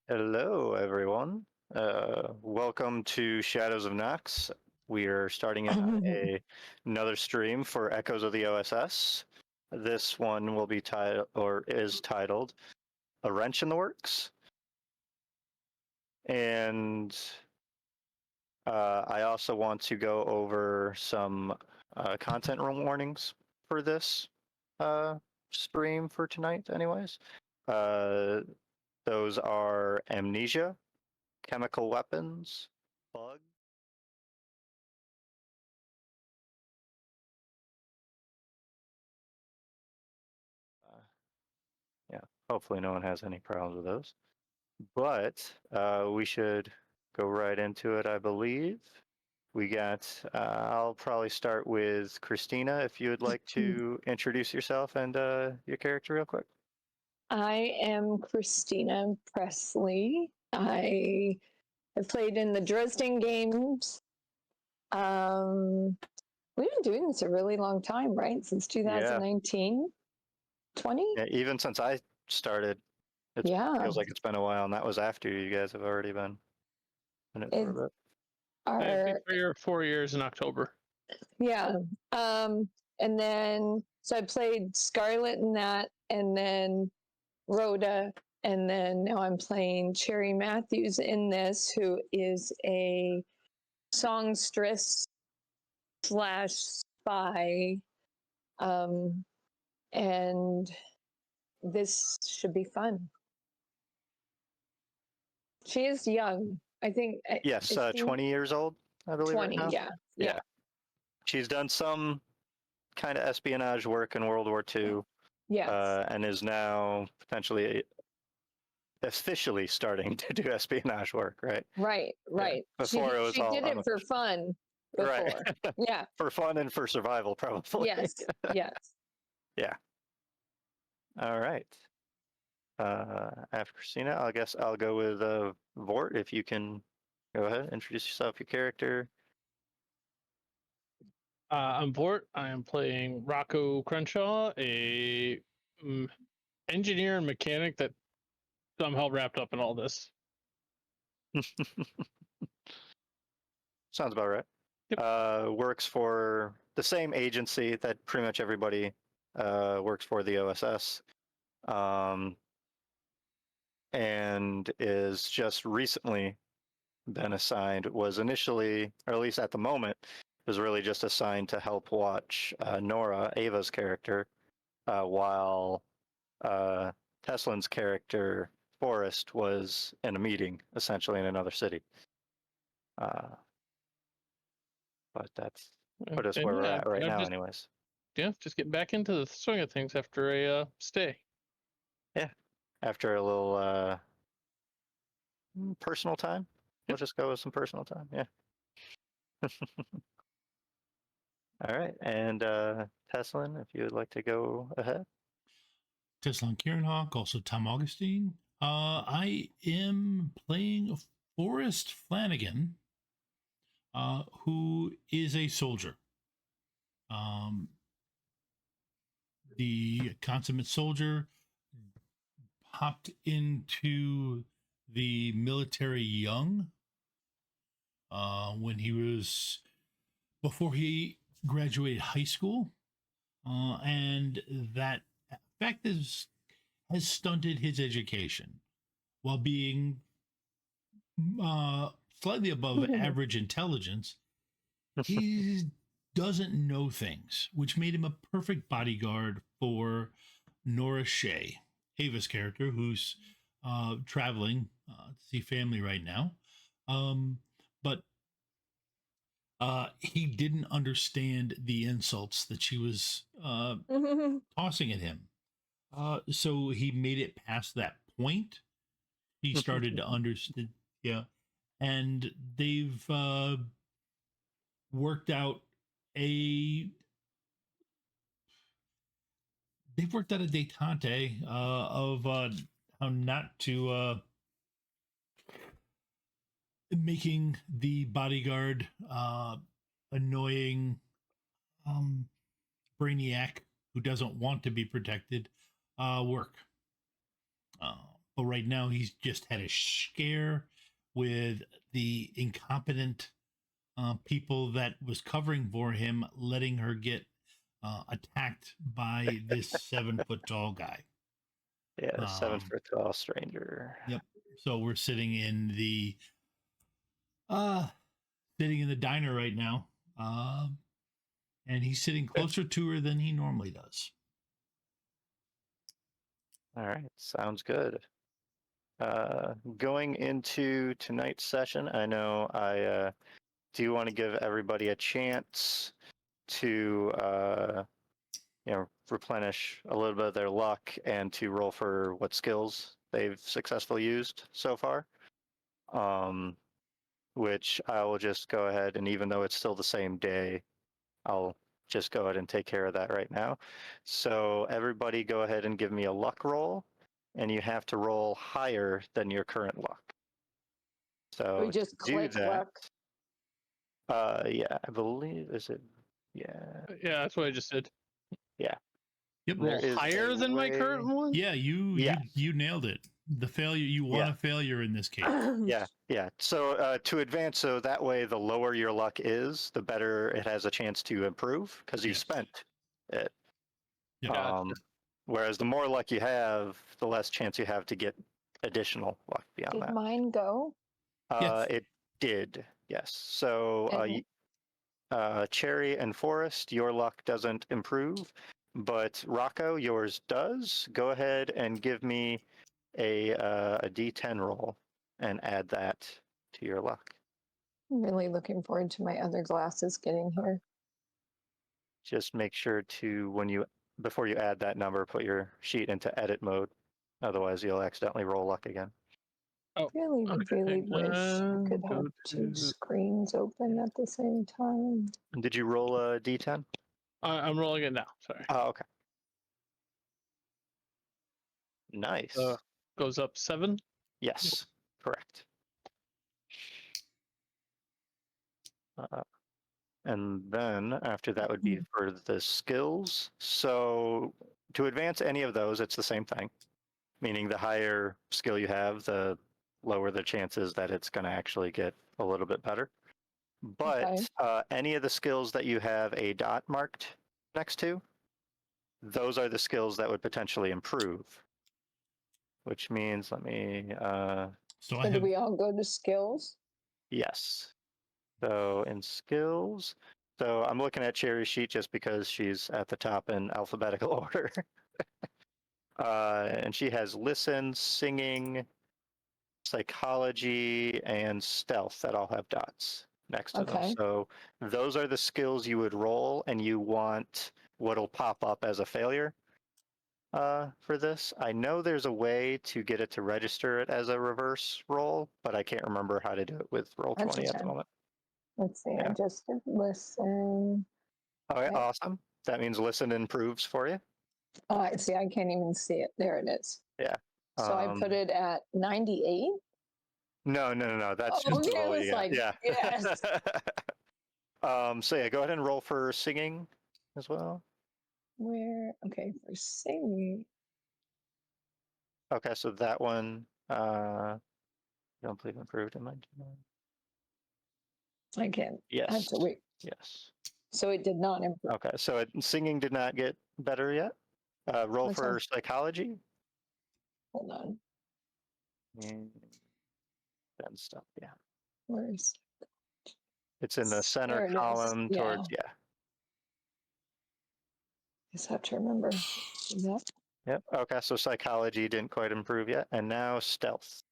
Hello, everyone. Welcome to Shadows of Nox. We are starting another stream for Echoes of the O.S.S. This one will be titled "A Wrench in the Works," and I also want to go over some content warnings for this stream for tonight. Anyways, those are amnesia, chemical weapons, bug. Yeah, hopefully no one has any problems with those. But we should go right into it, I believe. We got, I'll probably start with Christina, if you would like to introduce yourself and your character real quick. I am Christina Presley. I have played in the Dresden games. We've been doing this a really long time, right? Since 2019, 20? Yeah, even since I started, it feels like it's been a while, and that was after you guys have already been in it for a bit. I think 4 years in October. Yeah. And then, so I played Scarlet in that, and then Rhoda, and then now I'm playing Cherry Matthews in this, who is a songstress / spy. And this should be fun. She is young, I think. Yes, 20 years old, I believe. 20, right now. Yeah. She's done some kind of espionage work in World War II. Yes. And is now potentially officially starting to do espionage work, right? Right. Yeah. Before she did it for fun before. Right. Yeah. For fun and for survival, probably. Yes. Yes. Yeah. All right. After Christina, I guess I'll go with Vorrt. If you can go ahead, introduce yourself, your character. I'm Vorrt. I am playing Rocco Crenshaw, a engineer and mechanic that somehow wrapped up in all this. Sounds about right. Yep. Works for the same agency that pretty much everybody works for, the O.S.S. And is just recently been assigned, was initially, or at least at the moment, was really just assigned to help watch Nora, Ava's character, while Teslan's character, Forrest, was in a meeting, essentially in another city. But that's put us where we're at right now, anyways. Yeah, just getting back into the swing of things after a stay. Yeah, after a little personal time. Let's just go with some personal time. Yeah. All right, and Teslan, if you would like to go ahead. Teslan Kierinhawk, also Tom Augustine. I am playing Forrest Flanagan, who is a soldier. The consummate soldier hopped into the military young when he was, before he graduated high school, and that fact has stunted his education while being slightly above average intelligence. He doesn't know things, which made him a perfect bodyguard for Nora Shea, Ava's character, who's traveling to see family right now. But he didn't understand the insults that she was tossing at him. So he made it past that point. He started to understand, and they've worked out a detente of how not to making the bodyguard annoying brainiac who doesn't want to be protected work. But right now, he's just had a scare with the incompetent people that was covering for him, letting her get attacked by this 7 foot tall guy. Yeah, 7 foot tall stranger. Yep. So we're sitting in the diner right now, and he's sitting closer to her than he normally does. All right, sounds good. Going into tonight's session, I know I do want to give everybody a chance to replenish a little bit of their luck and to roll for what skills they've successfully used so far. Which I will just go ahead, and even though it's still the same day, I'll just go ahead and take care of that right now. So everybody go ahead and give me a luck roll, and you have to roll higher than your current luck. So We just to do click that, luck. yeah, I believe, is it, yeah, Yeah, that's what I just did. Yep. Roll there is higher a than my way- current one? Yeah, you nailed it. The failure, you want a failure in this case. Yeah. So to advance, so that way the lower your luck is, the better it has a chance to improve because you Yes. spent it. Yeah. Gotcha. Whereas the more luck you have, the less chance you have to get additional luck beyond Did that. mine go? Yes. It did, yes. So And- Cherry and Forest, your luck doesn't improve, but Rocco, yours does. Go ahead and give me a D10 roll and add that to your luck. I'm really looking forward to my other glasses getting here. Just make sure to, before you add that number, put your sheet into edit mode. Otherwise, you'll accidentally roll luck again. Really, Okay, really wish I could go have two to- screens open at the same time. Did you roll a D10? I'm rolling it now. Sorry. Oh, okay. Nice. Goes up 7. Yes, correct. And then after that would be for the skills. So to advance any of those, it's the same thing. Meaning the higher skill you have, the lower the chances that it's going to actually get a little bit better. But any of the skills that you have a dot marked next to, those are the skills that would potentially improve. Which means, let me, So So do we all go to skills? yes. So in skills, so I'm looking at Cherry's sheet just because she's at the top in alphabetical order. And she has listen, singing, psychology, and stealth that all have dots next to them. Okay. So those are the skills you would roll, and you want what'll pop up as a failure for this. I know there's a way to get it to register it as a reverse roll, but I can't remember how to do it with Roll20 That's at the okay. moment. Let's see. Yeah. I just did listen. All right, Okay. awesome. That means listen improves for you. Oh, I see. I can't even see it. There it is. Yeah. So I put it at 98. No. That's just the Okay, I roll was you get. like, Yeah. yes. So yeah, go ahead and roll for singing as well. Where? Okay, for singing. Okay, so that one, don't believe improved in my. I can't. I have Yes. to wait. Yes. So it did not improve. Okay, so singing did not get better yet. Roll What's for that? psychology. Hold on. And then stuff. Yeah, Where's it's in the center There it is. column Yeah. towards. Yeah. Just have to remember that. Yep. Okay, so psychology didn't quite improve yet, and now stealth.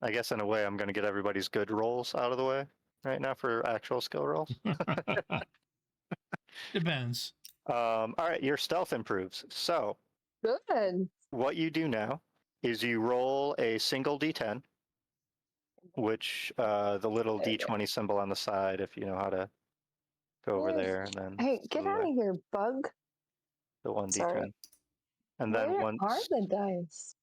I guess in a way, I'm going to get everybody's good rolls out of the way right now for actual skill rolls. depends. All right, your stealth improves. So Good. what you do now is you roll a single D10, which the little There you go. D20 symbol on the side, if you know how to go over Where's- there, and then Hey, get out of here, bug. the one Sorry. D10. And then Where once are the dice?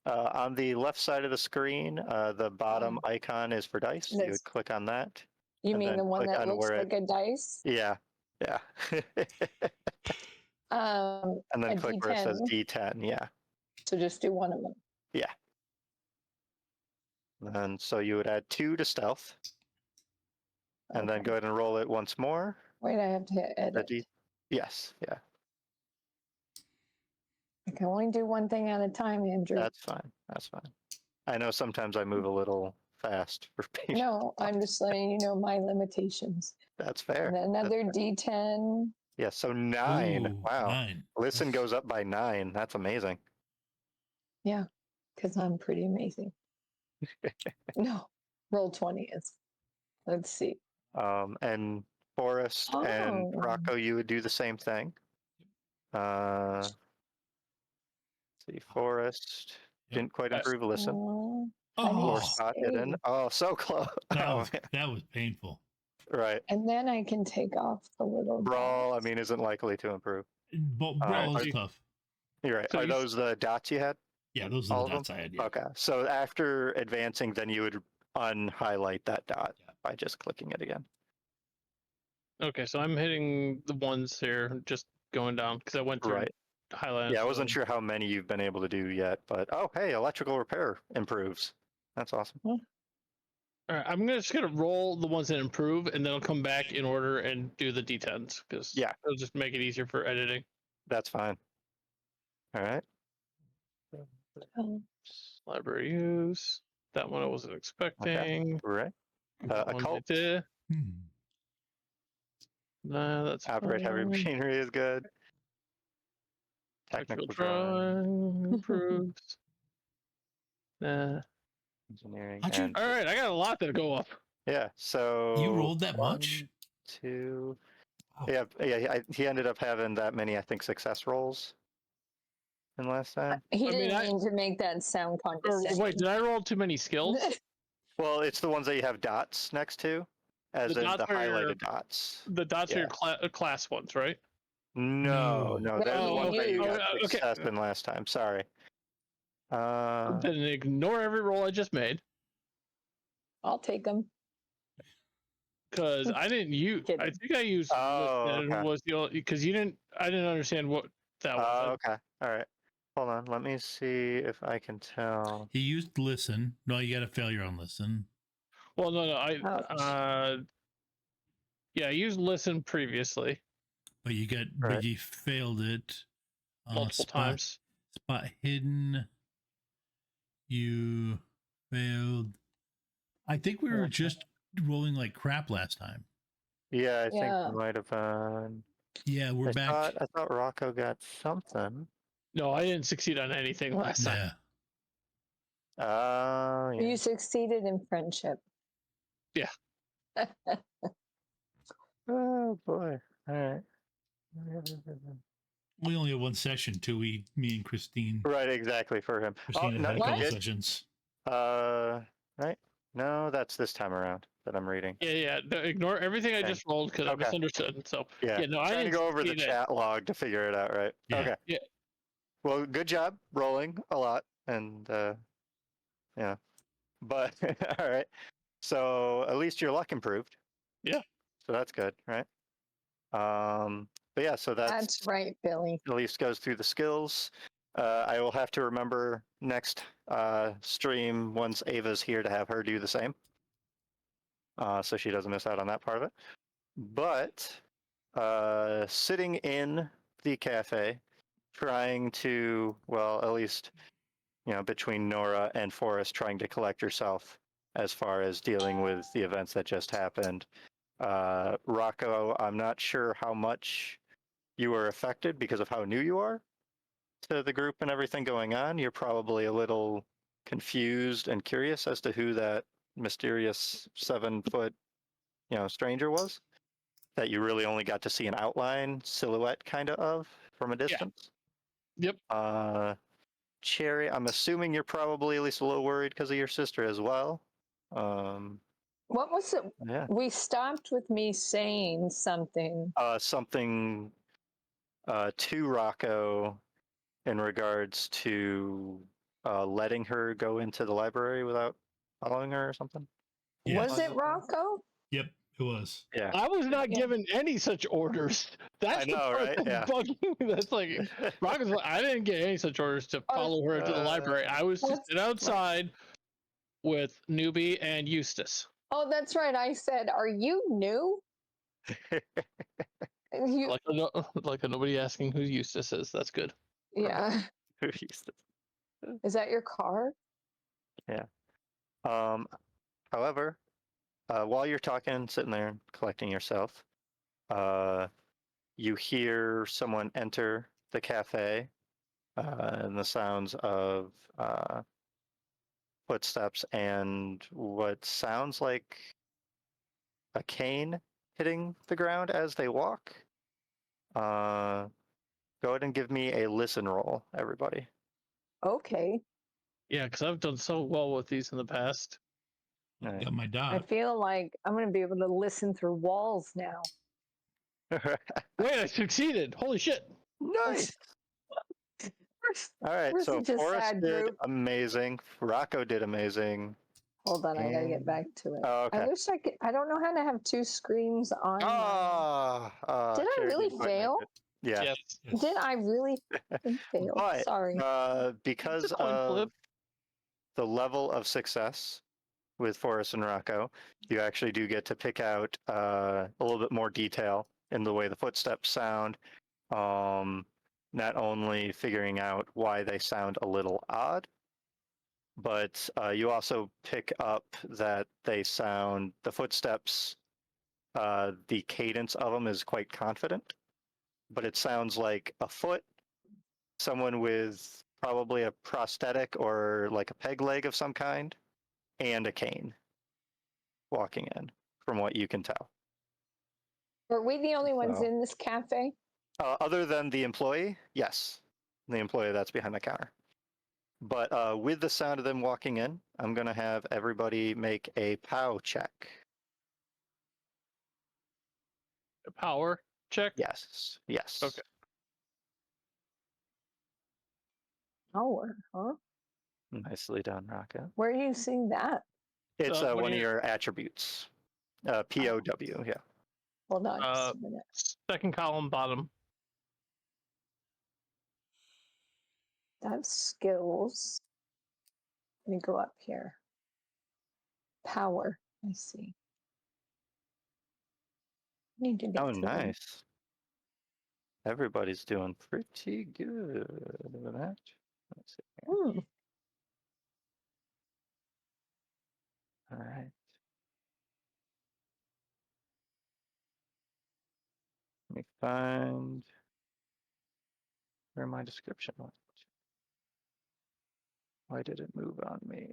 on the left side of the screen, the bottom icon is for dice. You This- would click on that. You and mean then the one click that on looks where like a dice? Yeah. And then a click where it says D10. D10. Yeah. So just do one of them. Yeah. And so you would add 2 to stealth. And then Okay. go ahead and roll it once more. Wait, I have to hit The edit. Yes. Yeah. I can only do one thing at a time, Andrew. That's fine. That's fine. I know sometimes I move a little fast for people. No, I'm just letting you know my limitations. That's fair. And then another D10. Yeah, so 9. Ooh, Wow. 9. Listen goes up by 9. That's amazing. Yeah, because I'm pretty amazing. No, roll 20 is. Let's see. And Forrest and Oh. Rocco, you would do the same thing. Let's see, Forrest Yep. didn't quite improve. Listen, I need Oh, or spot hidden. Shea. Oh, so close. that Oh, was, that was painful. right. And then I can take off the little Brawl, I dots. mean, isn't likely to improve. Brawl is you- tough. You're right. So Are you- those the dots you had? Yeah, those All are of the dots I had. Yeah. Okay. So after advancing, then you would unhighlight that dot Yeah. by just clicking it again. Okay, so I'm hitting the ones here, just going down because I went through Right. highlights. Yeah, I wasn't sure how many you've been able to do yet, but oh, hey, electrical repair improves. That's awesome. All right, I'm just gonna roll the ones that improve, and then I'll come back in order and do the D10s because Yeah. it'll just make it easier for editing. That's fine. All right. Oh, Library use. That one I wasn't expecting. Right. That one I Occult. did. Hmm. Nah, that's Operate heavy fine. machinery is good. Technical Technical drawing, drawing improves. Nah. engineering, How'd you- and All right, I got a lot that go up. yeah. So You rolled that 1, much? 2. Wow. Yeah. He ended up having that many, I think, success rolls in last time. he I mean, didn't mean to make that sound Or condescending. wait, did I roll too many skills? Well, it's the ones that you have dots next to, as The in the dots are your- highlighted dots. The dots are your class ones, right? No, No. they're the No, ones that you you- got okay. success in last time. Sorry. Then ignore every roll I just made I'll take them. because I didn't use. I Kidding. think I used. Oh, listen, okay. was the because you didn't. I didn't understand what that was. Okay. All right. Hold on. Let me see if I can tell. He used listen. No, you got a failure on listen. Well, no. Ouch. Yeah, I used listen previously But you got, Right. but you failed it multiple times. Spot hidden. You failed. I think we were Okay. just rolling like crap last time. Yeah, I think Yeah. we might have. Yeah, we're back. I thought Rocco got something. No, I didn't succeed on anything last time. Yeah. Oh, yeah. You succeeded in friendship. Yeah. Oh boy. All right. We only had one session too. Me and Christine. Right, exactly for him. Christina no, had a you couple did? sessions. Right. No, that's this time around that I'm reading. Yeah. No, ignore everything I Okay. just rolled because I Okay. misunderstood. So Yeah. no, I Trying to didn't go over the succeed at- chat log to figure it out, right? Yeah. Okay. Yeah. Well, good job rolling a lot, and yeah. But all right. So at least your luck improved. Yeah. So that's good, right? But yeah, so That's right, Billy. at least goes through the skills. I will have to remember next stream once Ava's here to have her do the same, so she doesn't miss out on that part of it. But sitting in the cafe, trying to, well, at least, between Nora and Forrest, trying to collect yourself as far as dealing with the events that just happened. Rocco, I'm not sure how much you were affected because of how new you are to the group and everything going on. You're probably a little confused and curious as to who that mysterious 7-foot, stranger was that you really only got to see an outline silhouette kind of from a distance. Yep. Cherry, I'm assuming you're probably at least a little worried because of your sister as well. What was it? Yeah. We stopped with me saying something. Something to Rocco in regards to letting her go into the library without following her or something. Yeah. Was it Rocco? Yep. It was. Yeah. I was not Yeah. given any such orders. That's the know, part right? that's Yeah. bugging me. That's like Rocket's like, I didn't get any such orders to follow her into the library. I was What's- sitting outside with Newbie and Eustace. Oh, that's right. I said, "Are you new?" And you, Like nobody asking who Eustace is. That's good. yeah. Is that your car? Yeah. However, while you're talking, sitting there collecting yourself, you hear someone enter the cafe, and the sounds of footsteps and what sounds like a cane hitting the ground as they walk. Go ahead and give me a listen roll, everybody. Okay. Yeah, because I've done so well with these in the past. All right. Got my I dot. feel like I'm going to be able to listen through walls now. Wait, I succeeded! Holy shit! Nice. All right, We're so such a Forrest sad did group. amazing. Rocco did amazing. Hold on, I got to get And- back to it. Oh, I okay. wish I could. I don't know how to have two screens on. Did I Cherry really didn't quite make fail? it. Yeah, Yes. Yes. Did I really fail? but Sorry. because It's a coin of flip. the level of success with Forrest and Rocco, you actually do get to pick out a little bit more detail in the way the footsteps sound. Not only figuring out why they sound a little odd, but you also pick up that they sound, the footsteps, the cadence of them is quite confident, but it sounds like a foot, someone with probably a prosthetic or like a peg leg of some kind, and a cane walking in, from what you can tell. Are we the only ones So- in this cafe? Other than the employee, yes, the employee that's behind the counter. But with the sound of them walking in, I'm going to have everybody make a POW check. A power check. Yes, yes. Okay. Oh, huh? Nicely done, Rocco. Where are you seeing that? It's What one do of you- your attributes. POW, yeah. Hold on just Uh, a minute. Second column, bottom. That's skills. Let me go up here. Power. I see. Need to get Oh, to them. nice. Everybody's doing pretty good with that. Let's see here. Hmm. All right. Let me find where my description went. Why did it move on me?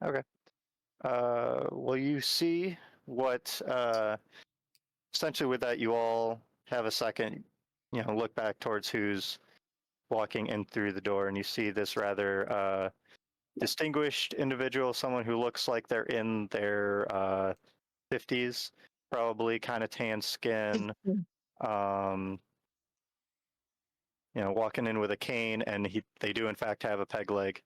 Okay. Well, you see what, essentially with that, you all have a second, look back towards who's walking in through the door, and you see this rather distinguished individual, someone who looks like they're in their 50s, probably kind of tan skin, um, walking in with a cane, and they do in fact have a peg leg.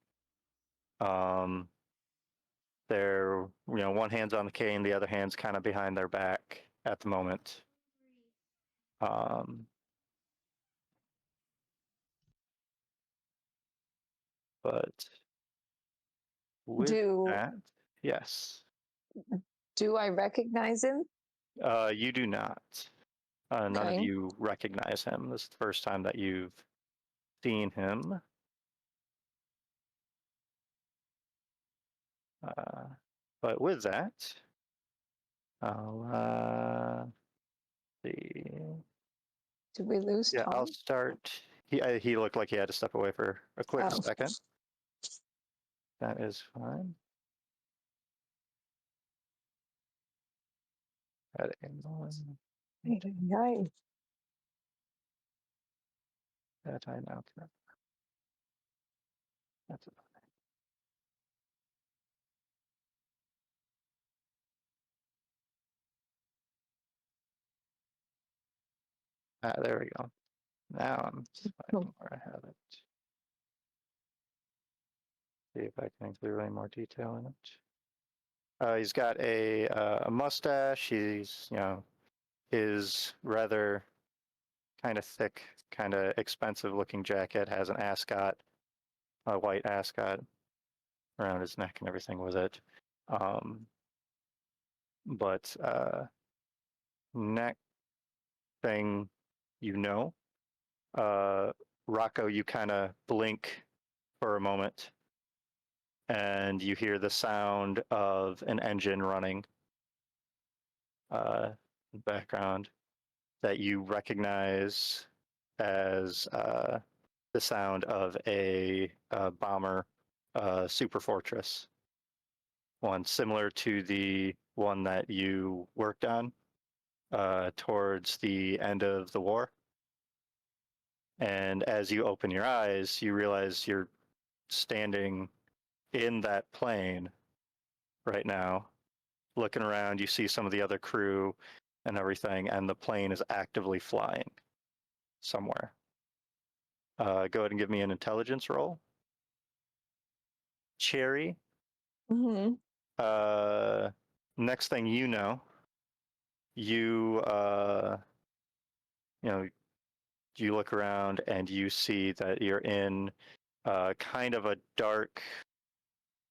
They're, one hand's on the cane, the other hand's kind of behind their back at the moment. But with Do that, yes, do I recognize him? you do not. None of Okay. you recognize him. This is the first time that you've seen him. But with that, I'll see. Did we lose Yeah, Tom? I'll start. He looked like he had to step away for a quick Oh. second. That is fine. Adding one Nice. that I now can. That's it. There we go. Now I'm finding where I have it. see if I can include any more detail in it. He's got a mustache. He's, his rather kind of thick, kind of expensive looking jacket has an ascot, a white ascot around his neck and everything with it. But next thing Rocco, you kind of blink for a moment and you hear the sound of an engine running in the background that you recognize as the sound of a bomber super fortress, one similar to the one that you worked on towards the end of the war. And as you open your eyes, you realize you're standing in that plane right now. Looking around, you see some of the other crew and everything, and the plane is actively flying somewhere. Go ahead and give me an intelligence roll. Cherry. Mm-hmm. Next thing you know, you look around and you see that you're in kind of a dark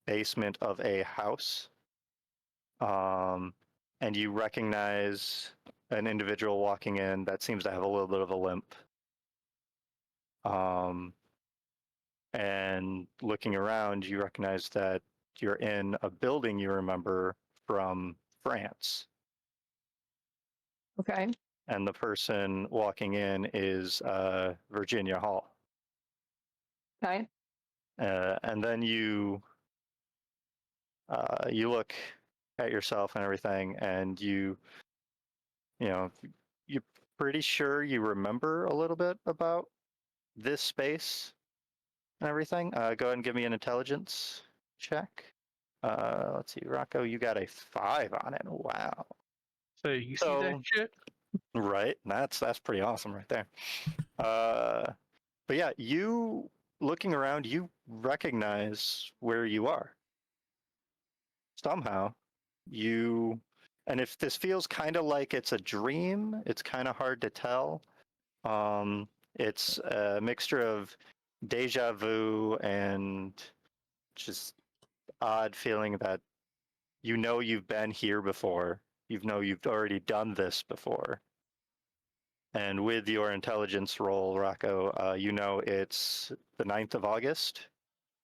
basement of a house. And you recognize an individual walking in that seems to have a little bit of a limp. And looking around, you recognize that you're in a building you remember from France. Okay. And the person walking in is Virginia Hall. Okay. And then you look at yourself and everything, and you're pretty sure you remember a little bit about this space and everything. Go ahead and give me an intelligence check. Let's see, Rocco, you got a 5 on it. Wow. So you see that shit? Right, that's pretty awesome right there. But yeah, you looking around, you recognize where you are. Somehow, and if this feels kind of like it's a dream, it's kind of hard to tell. It's a mixture of deja vu and just odd feeling that you've been here before. You've already done this before. And with your intelligence roll, Rocco, it's the 9th of August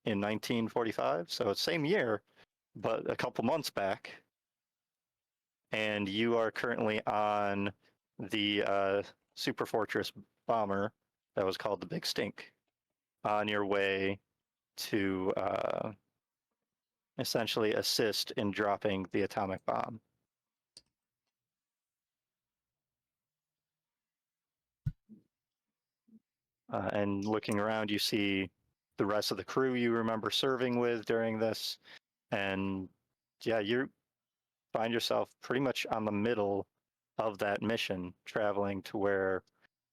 in 1945. So it's same year, but a couple months back. And you are currently on the Super Fortress bomber that was called the Big Stink, on your way to essentially assist in dropping the atomic bomb. And looking around, you see the rest of the crew you remember serving with during this. And yeah, you find yourself pretty much on the middle of that mission, traveling to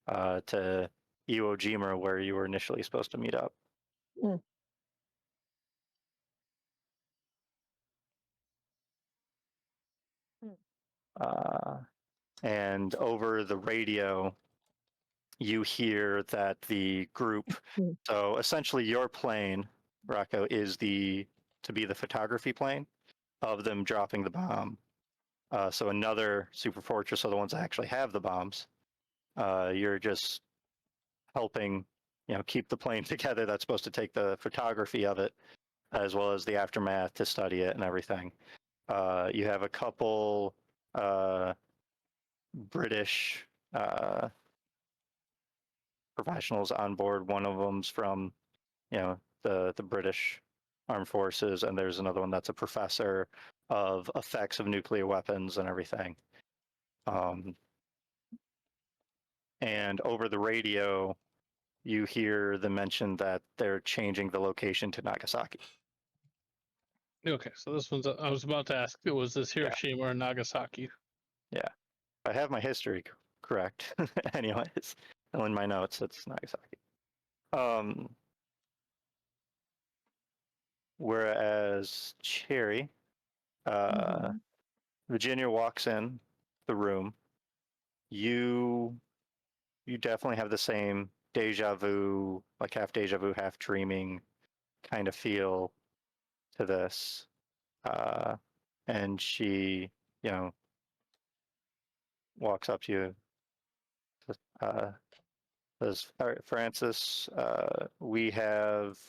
to Iwo Jima, where you were initially supposed to meet up. Mm. And over the radio, you hear that the group, so essentially your plane, Rocco, is to be the photography plane of them dropping the bomb. So another super fortress are the ones that actually have the bombs. You're just helping, keep the plane together that's supposed to take the photography of it, as well as the aftermath to study it and everything. You have a couple British professionals on board. One of them's from, the British Armed Forces, and there's another one that's a professor of effects of nuclear weapons and everything. And over the radio, you hear the mention that they're changing the location to Nagasaki. Okay, so this one's. I was about to ask, was this Hiroshima or Nagasaki? Yeah, I have my history correct. Anyways, in my notes, it's Nagasaki. Whereas Cherry, Mhm. Virginia walks in the room. You definitely have the same deja vu, like half deja vu, half dreaming kind of feel to this. And she, you know, walks up to you. Uh, says, "All right, Francis, we have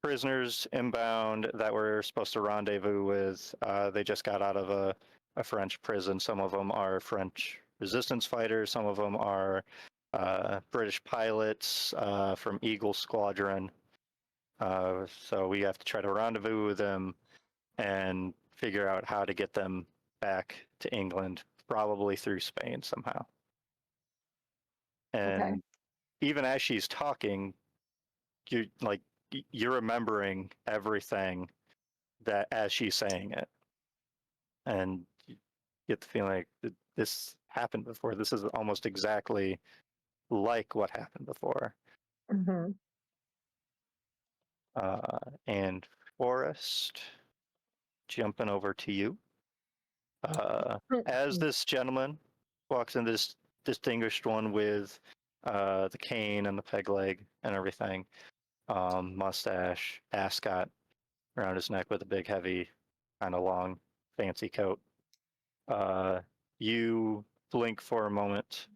prisoners inbound that we're supposed to rendezvous with. They just got out of a French prison. Some of them are French resistance fighters. Some of them are British pilots from Eagle Squadron. So we have to try to rendezvous with them and figure out how to get them back to England, probably through Spain somehow." Okay. And even as she's talking, you like you're remembering everything that as she's saying it, and you get the feeling like this happened before. This is almost exactly like what happened before. Hmm. And Forrest, jumping over to you. As this gentleman walks in, this distinguished one with the cane and the peg leg and everything, mustache, ascot around his neck with a big, heavy, kind of long, fancy coat. You blink for a moment,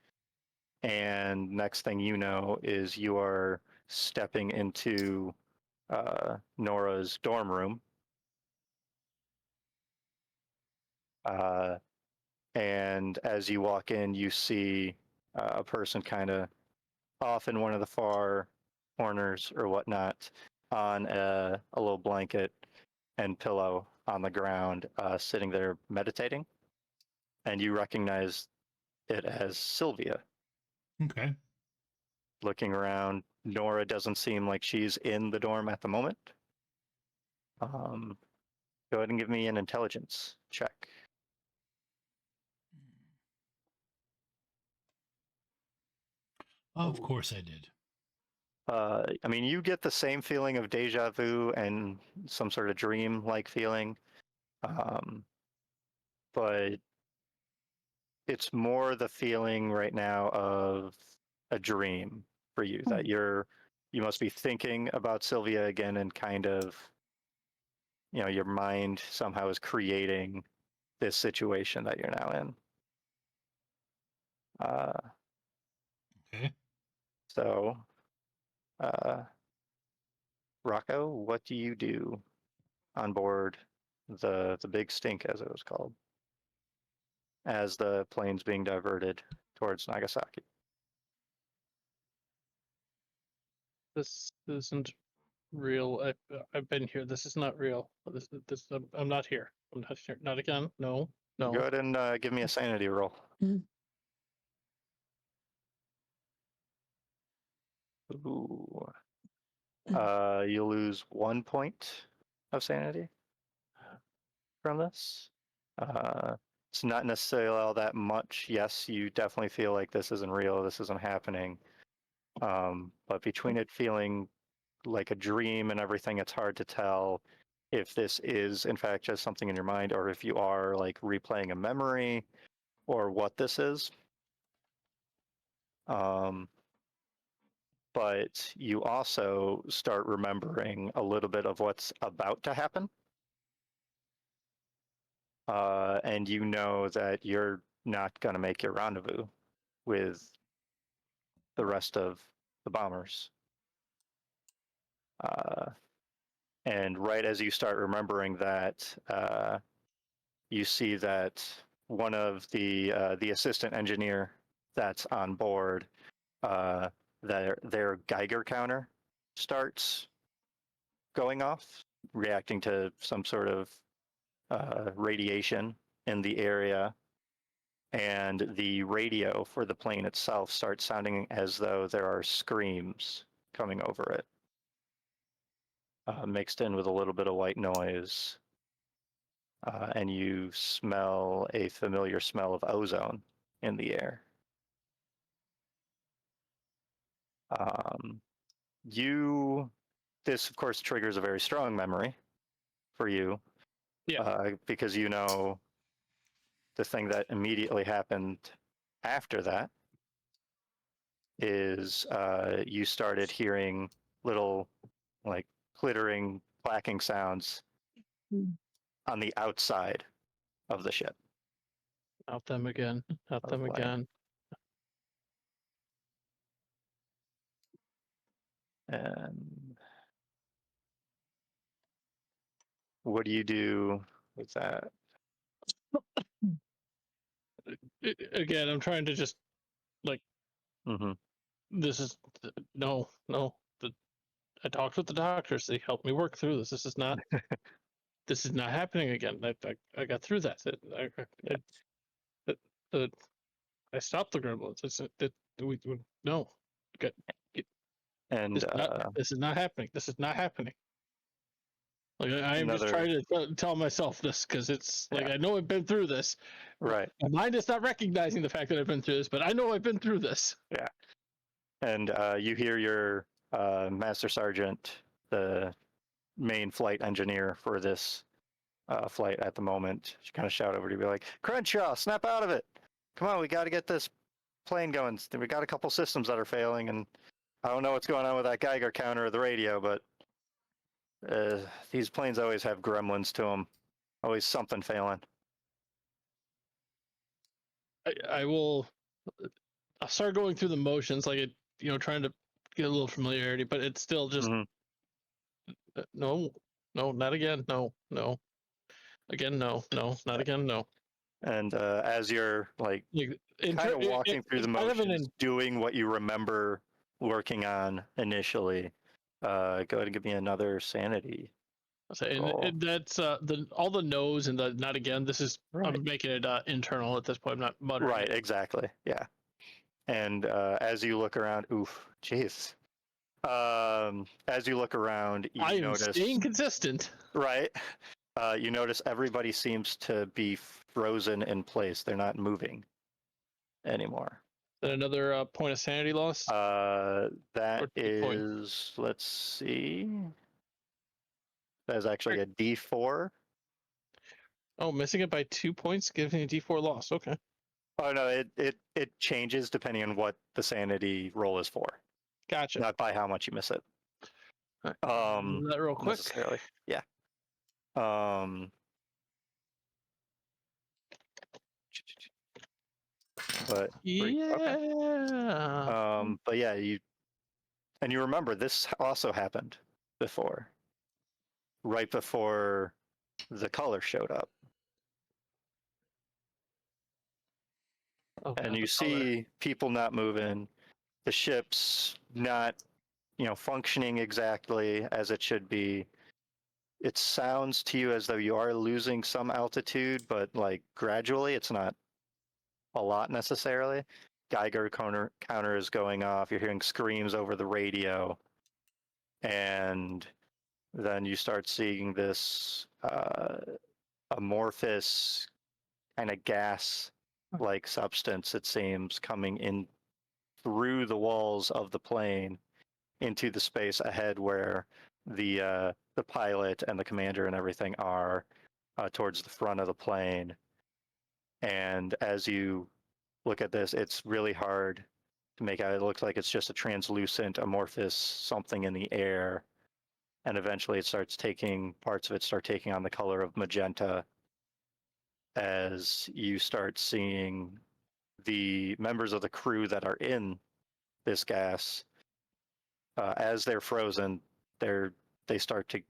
and next thing you know is you are stepping into Nora's dorm room. And as you walk in, you see a person kind of off in one of the far corners or whatnot on a little blanket and pillow on the ground, sitting there meditating. And you recognize it as Sylvia. Okay. Looking around, Nora doesn't seem like she's in the dorm at the moment. Go ahead and give me an intelligence check. Of course I did. I mean, you get the same feeling of deja vu and some sort of dream-like feeling, but it's more the feeling right now of a dream for you, that you must be thinking about Sylvia again, and kind of, you know, your mind somehow is creating this situation that you're now in. Okay. So, Rocco, what do you do on board the big stink, as it was called, as the plane's being diverted towards Nagasaki? This isn't real. I've been here. This is not real. I'm not here. I'm not here. Not again. No. Go ahead and give me a sanity roll. Ooh. You lose 1 point of sanity from this. It's not necessarily all that much. Yes, you definitely feel like this isn't real, this isn't happening. But between it feeling like a dream and everything, it's hard to tell if this is in fact just something in your mind, or if you are like replaying a memory, or what this is. But you also start remembering a little bit of what's about to happen. And you know that you're not going to make your rendezvous with the rest of the bombers. And right as you start remembering that, you see that one of the assistant engineer that's on board, their Geiger counter starts going off, reacting to some sort of radiation in the area, and the radio for the plane itself starts sounding as though there are screams coming over it, mixed in with a little bit of white noise. And you smell a familiar smell of ozone in the air. this, of course, triggers a very strong memory for you. Yeah. Because you know the thing that immediately happened after that is you started hearing little, like, clittering, clacking sounds Hmm. on the outside of the ship. Out them again. Out them Plane. again. And what do you do with that? Again, I'm trying to just like Mm-hmm. this is no. I talked with the doctors. They helped me work through this. This is not happening again. I got through that. I stopped the gremlins. No. Okay. And This is not happening. This is not happening. Like I am just another, trying to tell myself this because it's like Yeah. I know I've been through this. right. My mind is not recognizing the fact that I've been through this, but I know I've been through this. And you hear your master sergeant, the main flight engineer for this flight at the moment. She kind of shout over to you, be like, "Crenshaw, snap out of it! Come on, we got to get this plane going. We got a couple systems that are failing, and I don't know what's going on with that Geiger counter or the radio, but these planes always have gremlins to them. Always something failing." I will. I'll start going through the motions, like it, trying to get a little familiarity, but it's still just Mhm. no, not again, no, again, no, not again, no. And as you're like Like, kind of walking through the it's kind of motions, doing what you remember working on initially, go ahead and give me another sanity. roll. that's all the no's and the not again. This is Right. I'm making it internal at this point. I'm not muttering. Right, it. exactly. Yeah. And as you look around, oof, jeez. As you look around, you I am notice, staying consistent. right? You notice everybody seems to be frozen in place. They're not moving anymore. Then another point of sanity loss. That Or 2 point. is, let's see. That is actually a D4. Oh, missing it by 2 points, giving a D4 loss. Okay. Oh no, it changes depending on what the sanity roll is for, Gotcha. not by how much you miss it. All right, do that real quick. Necessarily, yeah. But Yeah. okay. But yeah, you remember this also happened before, right before the color showed up, Okay, and you the color. see people not moving, the ship's not, functioning exactly as it should be. It sounds to you as though you are losing some altitude, but like gradually. It's not a lot necessarily. Geiger counter is going off. You're hearing screams over the radio, and then you start seeing this amorphous kind of gas-like substance. It seems coming in through the walls of the plane into the space ahead where the pilot and the commander and everything are, towards the front of the plane. And as you look at this, it's really hard to make out. It looks like it's just a translucent, amorphous something in the air. And eventually parts of it start taking on the color of magenta as you start seeing the members of the crew that are in this gas, as they're frozen, they start to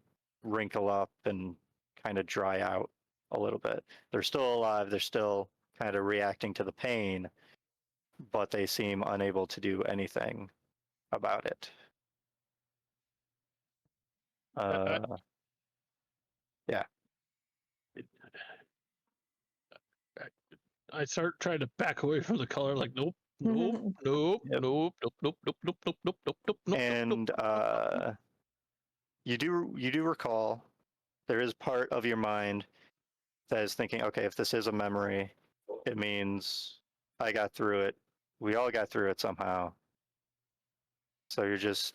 wrinkle up and kind of dry out a little bit. They're still alive. They're still kind of reacting to the pain, but they seem unable to do anything about it. Yeah. I start trying to back away from the color, like nope, nope, nope, Yep. nope, nope, nope, nope, nope, nope, nope, nope, nope, nope. And you do recall there is part of your mind that is thinking, okay, if this is a memory, it means I got through it. We all got through it somehow. So you're just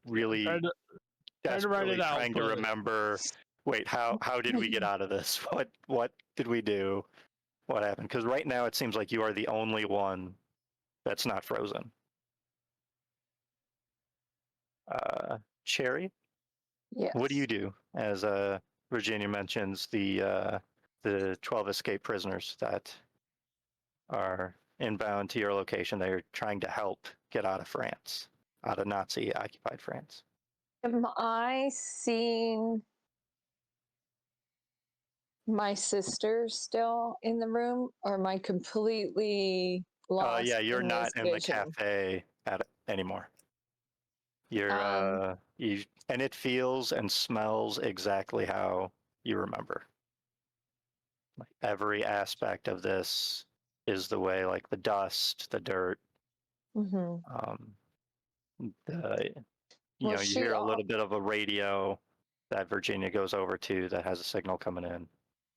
really Try to write desperately it out, trying to but remember. Wait, how did we get out of this? What did we do? What happened? Because right now it seems like you are the only one that's not frozen. Cherry, Yes. what do you do as Virginia mentions the 12 escaped prisoners that are inbound to your location? They're trying to help get out of France, out of Nazi occupied France. Am I seeing my sister still in the room, or am I completely lost? Yeah, you're in not this in the vision? cafe anymore. You're Um, and it feels and smells exactly how you remember. Like every aspect of this is the way, like the dust, the dirt, mhm. the Well, you she hear a little bit of a radio that Virginia goes over to that has a signal coming in.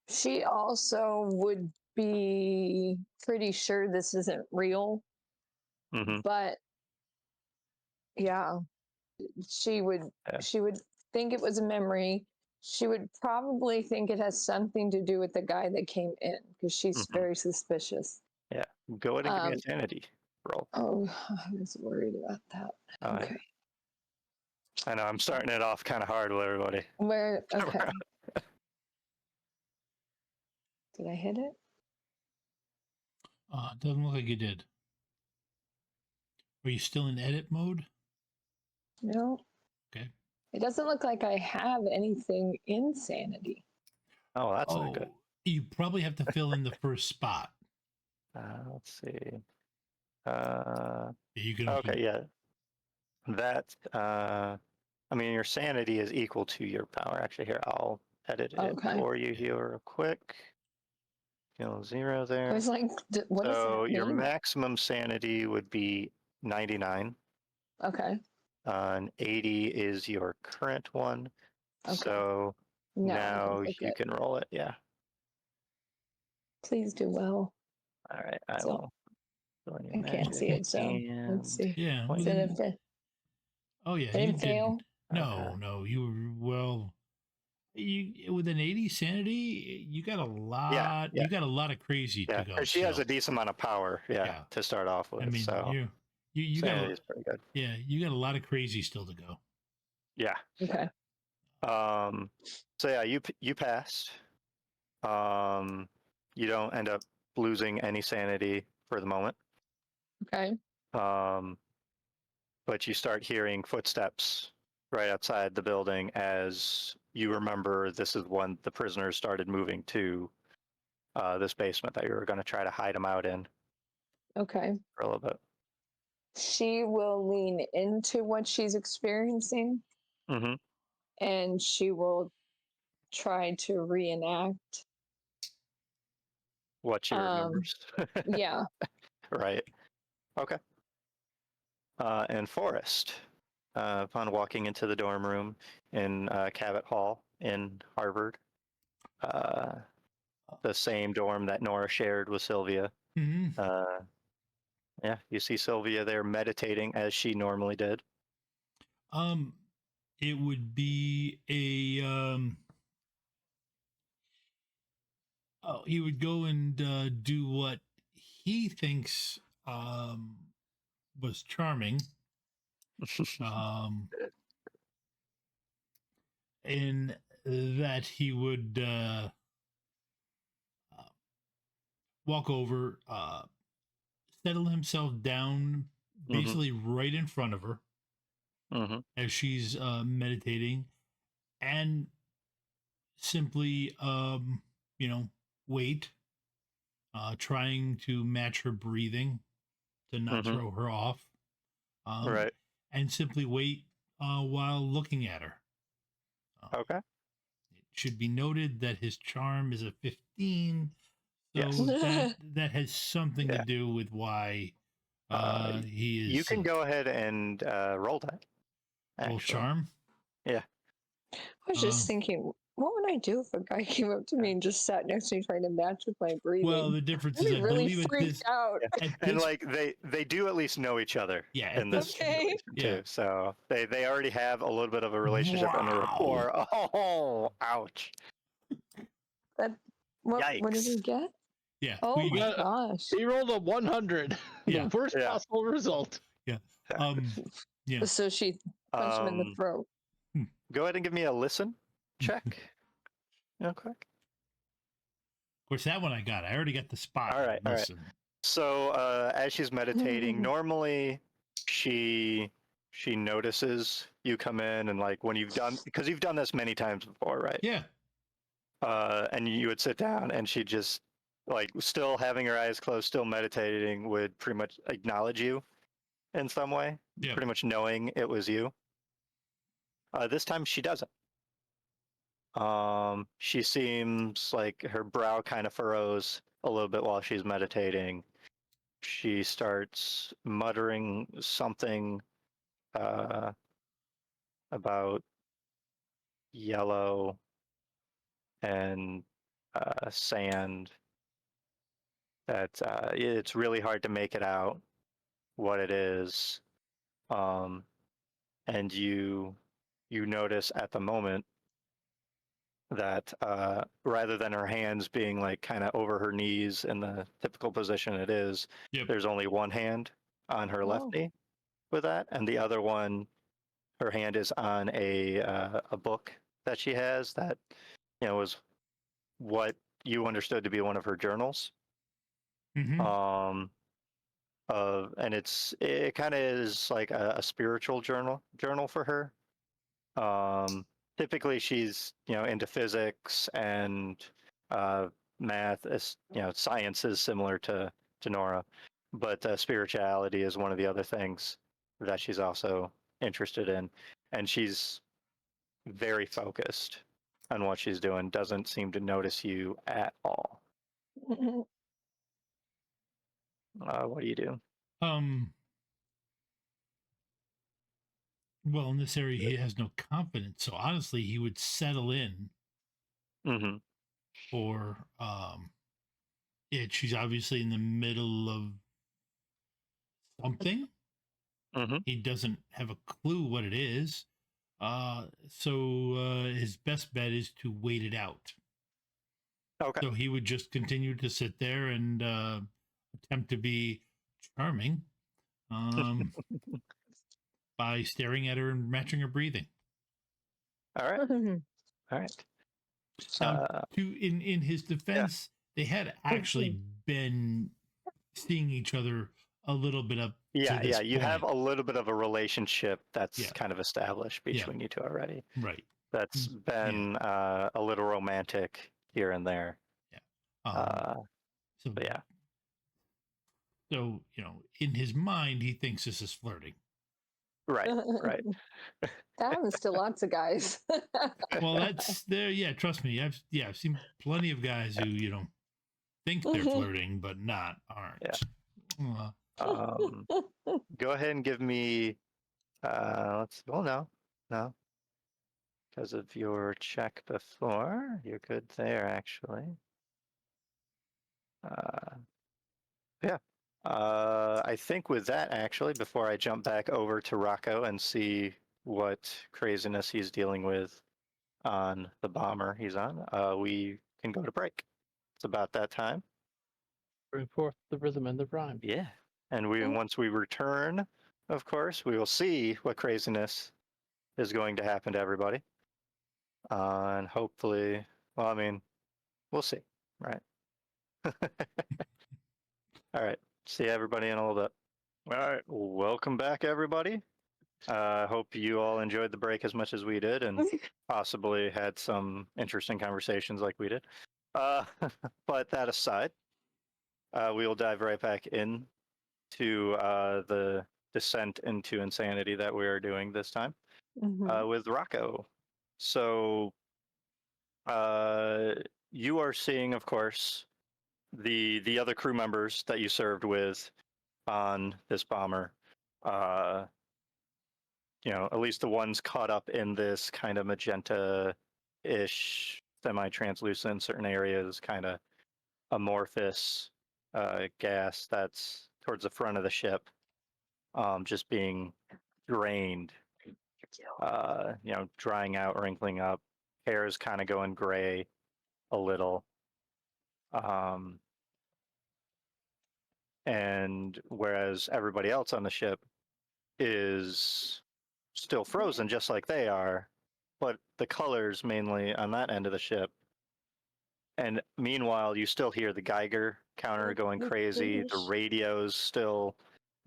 she also would be pretty sure this isn't real, Hmm. but yeah, she would Yeah. she would think it was a memory. She would probably think it has something to do with the guy that came in, because she's Hmm. very suspicious. Yeah, go ahead and give me a Um, sanity roll. oh, I was worried about that. Yeah. Okay. I know I'm starting it off kind of hard with everybody. Where? Okay. Did I hit it? Doesn't look like you did. Are you still in edit mode? No. Okay. It doesn't look like I have anything in sanity. Oh, that's not good. You probably have to fill in the first spot. Let's see. You can. Okay, yeah. That, I mean, your sanity is equal to your power. Actually, here, I'll edit it Okay. for you here real quick. Kill 0 I there. was like, what does So that your mean? maximum sanity would be 99. Okay. And 80 is your current one. Okay. So Now I now can pick you it. can roll it. Yeah. Please do well. All right. I So, will. Go in your I can't see magic it, so and let's see. Yeah. point. Is it a fit? Oh yeah, Did you it fail? didn't. No, no, you were well. You with an 80 sanity, you got a lot. Yeah. You got a lot of crazy Yeah. to go. Because she has still. a decent amount of power. Yeah. Yeah. To start off with. I mean, so you got sanity is pretty good. yeah, you got a lot of crazy still to go. Yeah. Okay. So yeah, you passed. You don't end up losing any sanity for the moment. Okay. But you start hearing footsteps right outside the building as you remember this is when the prisoners started moving to this basement that you were going to try to hide them out in Okay. for a little bit. She will lean into what she's experiencing, Mm-hmm. and she will try to reenact. What she remembers. Yeah. Right. Okay. And Forrest, upon walking into the dorm room in Cabot Hall in Harvard, the same dorm that Nora shared with Sylvia. Mm-hmm. Yeah, you see Sylvia there meditating as she normally did. It would be a Oh, he would go and do what he thinks was charming. In that he would walk over, settle himself down, basically right in front of her Mm-hmm. as she's meditating, and simply, wait, trying to match her breathing to not throw her off, Right. and simply wait while looking at her. Okay. It should be noted that his charm is a 15, so Yes. that has something to Yeah. do with why he is. You can go ahead and roll that. Roll Actually. charm. Yeah. I was just thinking, what would I do if a guy came up to me and just sat next to me trying to match with my breathing? Well, the difference I'd is, be I really believe freaked out. And like they do at least know each other. Yeah, In this Okay. situation too. So they already have a little bit of a relationship and a Wow. rapport. Oh, ouch. What did he Yikes. get? Yeah. Oh we my got- gosh. He rolled a 100. Yeah. The worst Yeah. possible result. Yeah. Yeah. So she punched him in the throat. Go ahead and give me a listen check. Real quick. Of course, that one I got. I already got the spot. All right. Listen. So as she's meditating, normally she notices you come in and like when you've done because you've done this many times before, right? Yeah. And you would sit down and she just like still having her eyes closed, still meditating, would pretty much acknowledge you in some way, Yeah. pretty much knowing it was you. This time she doesn't. She seems like her brow kind of furrows a little bit while she's meditating. She starts muttering something about yellow and sand. That it's really hard to make it out what it is. And you notice at the moment that rather than her hands being like kind of over her knees in the typical position it is, Yep. there's only one hand on her left Oh. knee with that, and the other one, her hand is on a book that she has that was what you understood to be one of her journals. Mhm. And it kind of is like a spiritual journal for her. Typically she's into physics and math, science is similar to Nora, but spirituality is one of the other things that she's also interested in, and she's very focused on what she's doing, doesn't seem to notice you at all. What do you do? Well, in this area, he has no confidence, so honestly, he would settle in Mm-hmm. for it. She's obviously in the middle of something. Mm-hmm. He doesn't have a clue what it is. So his best bet is to wait it out. Okay. So he would just continue to sit there and attempt to be charming by staring at her and matching her breathing. All right. All right. In his defense, they had actually been seeing each other a little bit up. Yeah, to this you have a point. little bit of a relationship that's Yeah. kind of established between you two already. Right. That's been a little romantic here and there. Yeah. So But yeah. So in his mind, he thinks this is flirting. Right. Right. That happens to lots of guys. Well, that's there. Yeah, trust me. I've seen plenty of guys who think they're flirting but aren't. Yeah. Go ahead and give me. No, because of your check before, you're good there actually. Yeah. I think with that actually, before I jump back over to Rocco and see what craziness he's dealing with on the bomber he's on, we can go to break. It's about that time. Bring forth the rhythm and the rhyme. Yeah. And once we return, of course, we will see what craziness is going to happen to everybody. And hopefully, well, I mean, we'll see, right? All right. See everybody in a little bit. All right. Welcome back, everybody. Hope you all enjoyed the break as much as we did and possibly had some interesting conversations like we did. But that aside, we will dive right back in to the descent into insanity that we are doing this time with Rocco. So you are seeing, of course, the other crew members that you served with on this bomber at least the ones caught up in this kind of magenta-ish, semi-translucent, certain areas, kind of amorphous gas that's towards the front of the ship, just being drained, drying out, wrinkling up. Hair is kind of going gray a little. And whereas everybody else on the ship is still frozen just like they are, but the colors mainly on that end of the ship. And meanwhile, you still hear the Geiger counter going crazy. The radio's still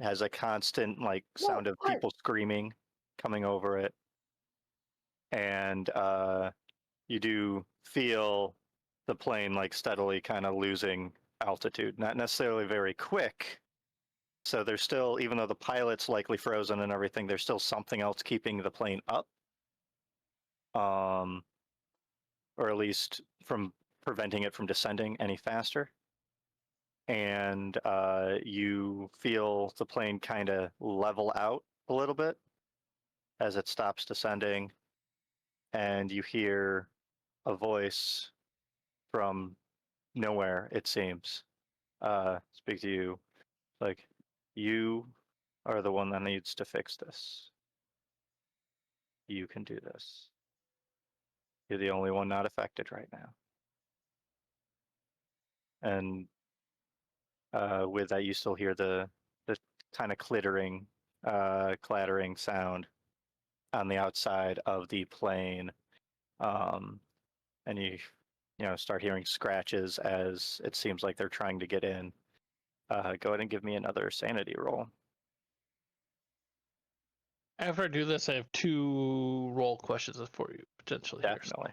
has a constant sound of people screaming coming over it. And you do feel the plane steadily kind of losing altitude, not necessarily very quick. So there's still, even though the pilot's likely frozen and everything, there's still something else keeping the plane up. Or at least from preventing it from descending any faster. And you feel the plane kind of level out a little bit as it stops descending. And you hear a voice from nowhere, it seems, speak to you. You are the one that needs to fix this. You can do this. You're the only one not affected right now. And with that, you still hear the kind of clattering sound on the outside of the plane, and you start hearing scratches as it seems like they're trying to get in. Go ahead and give me another sanity roll. After I do this, I have 2 roll questions for you potentially. Definitely.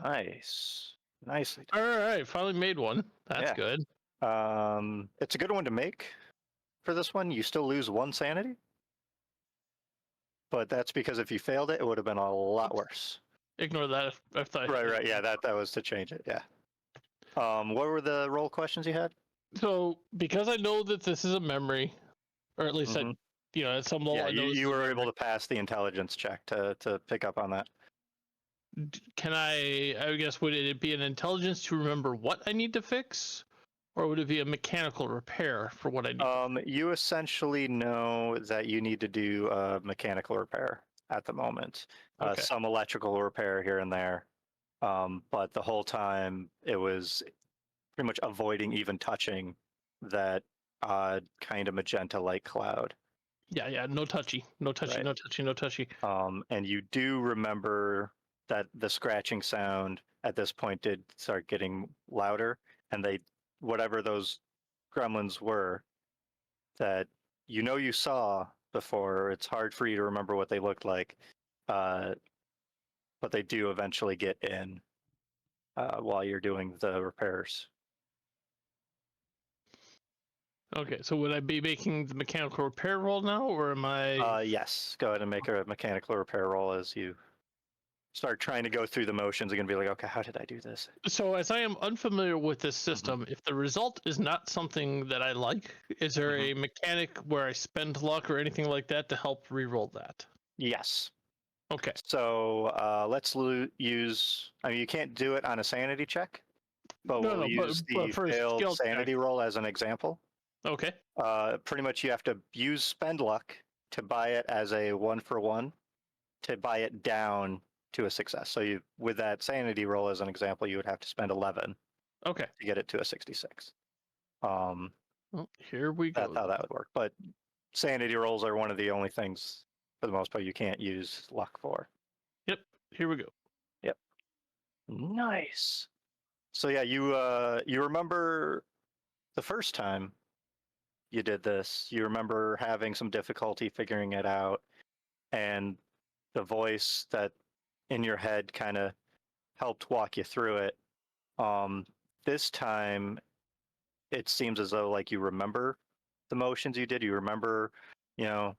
Nice. Nicely done. All right, finally made one. That's good. It's a good one to make for this one. You still lose 1 sanity, but that's because if you failed it, it would have been a lot worse. Ignore that. I thought. Right. Yeah, that was to change it. Yeah. What were the roll questions you had? So because I know that this is a memory, or at least at some level, Yeah, I know you were able to pass the intelligence check to pick up on that. Can I guess, would it be an intelligence to remember what I need to fix, or would it be a mechanical repair for what I need? You essentially know that you need to do a mechanical repair at the moment. Okay. Some electrical repair here and there, but the whole time it was pretty much avoiding even touching that odd kind of magenta-like cloud. Yeah, no touchy, Right. no touchy. And you do remember that the scratching sound at this point did start getting louder, and whatever those gremlins were that you saw before, it's hard for you to remember what they looked like, but they do eventually get in while you're doing the repairs. Okay, so would I be making the mechanical repair roll now, or am I? Yes, go ahead and make a mechanical repair roll as you start trying to go through the motions. You're going to be like, okay, how did I do this? So as I am unfamiliar with this system, if the result is not something that I like, is there a mechanic where I spend luck or anything like that to help re-roll that? Yes. Okay. So let's use, you can't do it on a sanity check, but we'll use the for a failed skill sanity check. roll as an example. Okay. Pretty much you have to use spend luck to buy it as a 1-for-1 to buy it down to a success. So with that sanity roll as an example, you would have to spend 11 Okay. to get it to a 66. Well, here we go. That's how that would work. But sanity rolls are one of the only things, for the most part, you can't use luck for. Yep. Here we go. Yep. Nice. So yeah, you remember the first time you did this, you remember having some difficulty figuring it out, and the voice that in your head kind of helped walk you through it. This time, it seems as though you remember the motions you did. You remember, the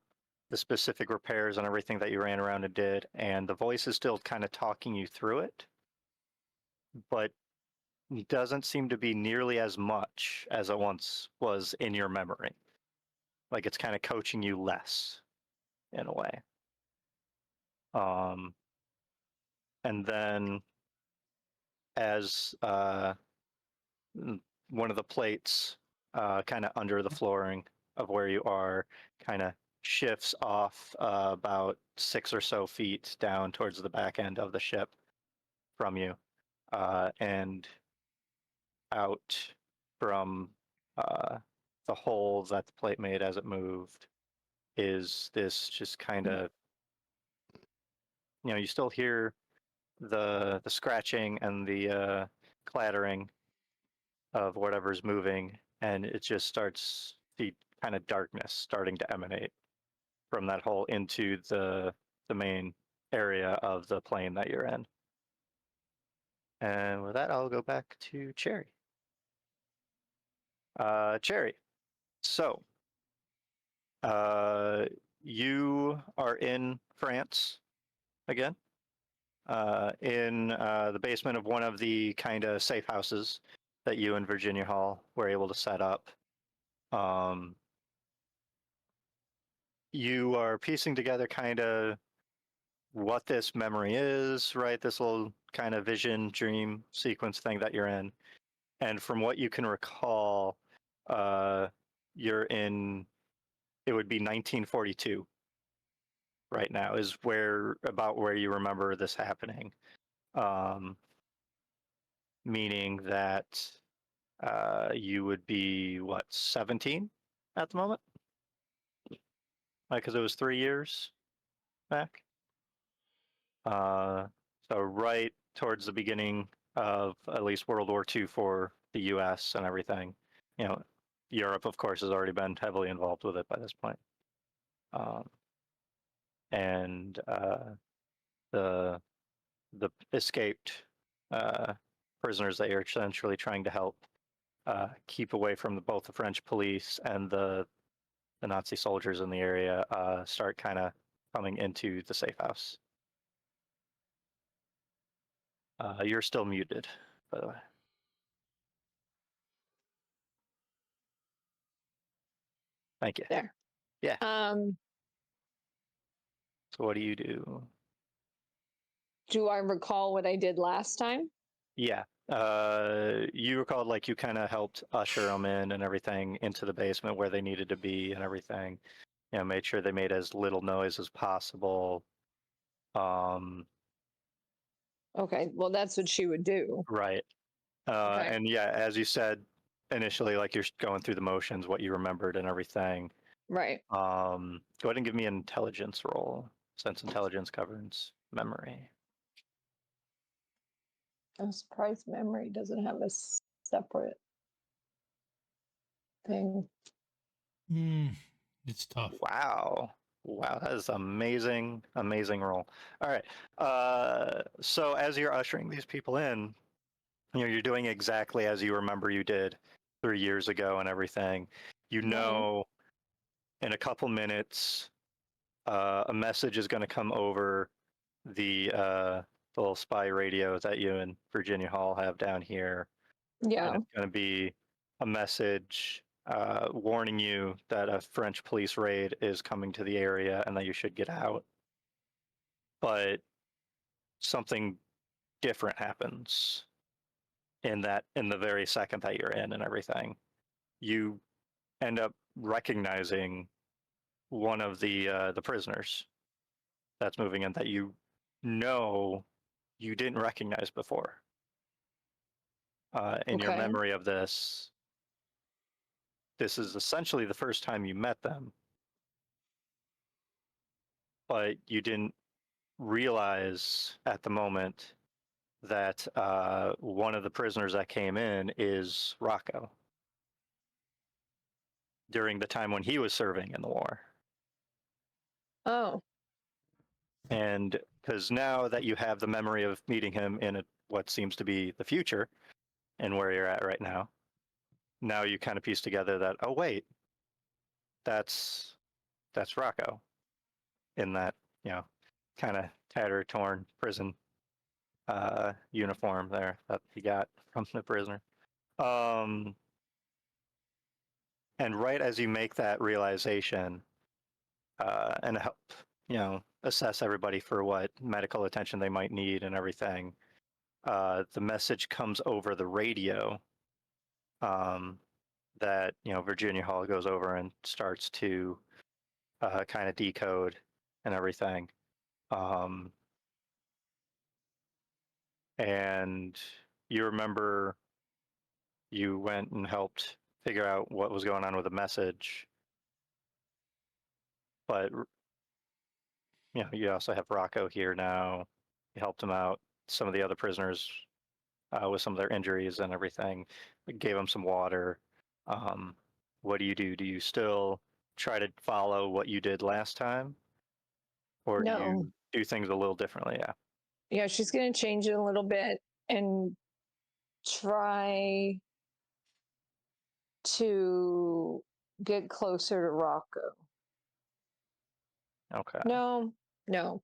specific repairs and everything that you ran around and did, and the voice is still kind of talking you through it, but it doesn't seem to be nearly as much as it once was in your memory. like it's kind of coaching you less in a way. And then as one of the plates kind of under the flooring of where you are kind of shifts off about 6 or so feet down towards the back end of the ship from you, and out from the hole that the plate made as it moved is this just kind of, you still hear the scratching and the clattering of whatever's moving, and it just starts the kind of darkness starting to emanate from that hole into the main area of the plane that you're in. And with that, I'll go back to Cherry. Cherry, so you are in France again, in the basement of one of the kind of safe houses that you and Virginia Hall were able to set up. You are piecing together kind of what this memory is, right? This little kind of vision dream sequence thing that you're in. And from what you can recall, you're in, it would be 1942 right now is about where you remember this happening. Meaning that you would be, what, 17 at the moment? Because it was 3 years back. So right towards the beginning of at least World War II for the U.S. and everything. Europe, of course, has already been heavily involved with it by this point. And the escaped prisoners that you're essentially trying to help keep away from both the French police and the Nazi soldiers in the area start kind of coming into the safe house. You're still muted, by the way. Thank you. There. Yeah. So what do you do? Do I recall what I did last time? Yeah. You recalled like you kind of helped usher them in and everything into the basement where they needed to be and everything. Made sure they made as little noise as possible. Okay, well, that's what she would do. Right. Okay. And yeah, as you said initially, like you're going through the motions, what you remembered and everything. Right. Go ahead and give me an intelligence roll, since intelligence governs memory. I'm surprised memory doesn't have a separate thing. It's tough. Wow, that is amazing roll. All right, so as you're ushering these people in, you're doing exactly as you remember you did 3 years ago and everything. In a couple minutes, a message is going to come over the little spy radio that you and Virginia Hall have down here. Yeah. And it's going to be a message warning you that a French police raid is coming to the area and that you should get out. But something different happens in the very second that you're in and everything. You end up recognizing one of the prisoners that's moving in that you didn't recognize before. In your Okay. memory of this is essentially the first time you met them, but you didn't realize at the moment that one of the prisoners that came in is Rocco during the time when he was serving in the war. Oh. And because now that you have the memory of meeting him in what seems to be the future and where you're at right now you kind of piece together that, oh wait, that's Rocco in that, kind of tattered, torn prison uniform there that he got from the prisoner. And right as you make that realization, and help, assess everybody for what medical attention they might need and everything, the message comes over the radio, that, Virginia Hall goes over and starts to kind of decode and everything. And you remember you went and helped figure out what was going on with the message, but you also have Rocco here now. You helped him out. Some of the other prisoners with some of their injuries and everything. Gave them some water. What do you do? Do you still try to follow what you did last time, or do No. you do things a little differently? Yeah. Yeah, she's going to change it a little bit and try to get closer to Rocco. Okay. No. No.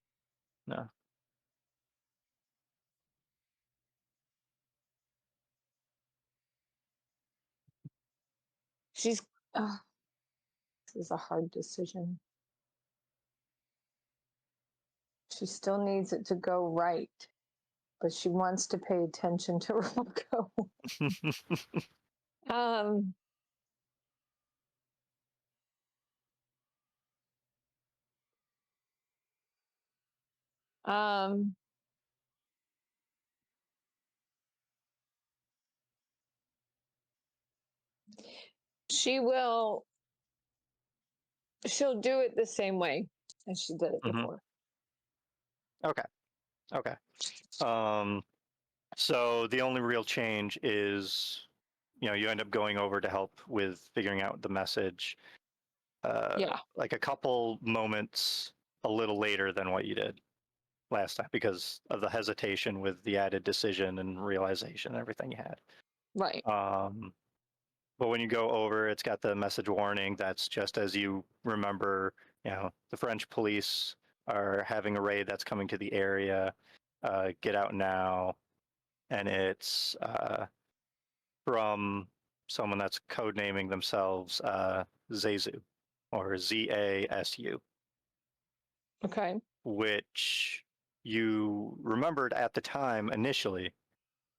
She's, this is a hard decision. She still needs it to go right, but she wants to pay attention to Rocco. um, um, she'll do it the same way as she did it Mhm. before. Okay. Okay. So the only real change is, you end up going over to help with figuring out the message. Yeah. Like a couple moments a little later than what you did last time because of the hesitation with the added decision and realization and everything you had. Right. But when you go over, it's got the message warning. That's just as you remember, the French police are having a raid that's coming to the area. Get out now. And it's from someone that's codenaming themselves Zazu, or Zasu, Okay. which you remembered at the time initially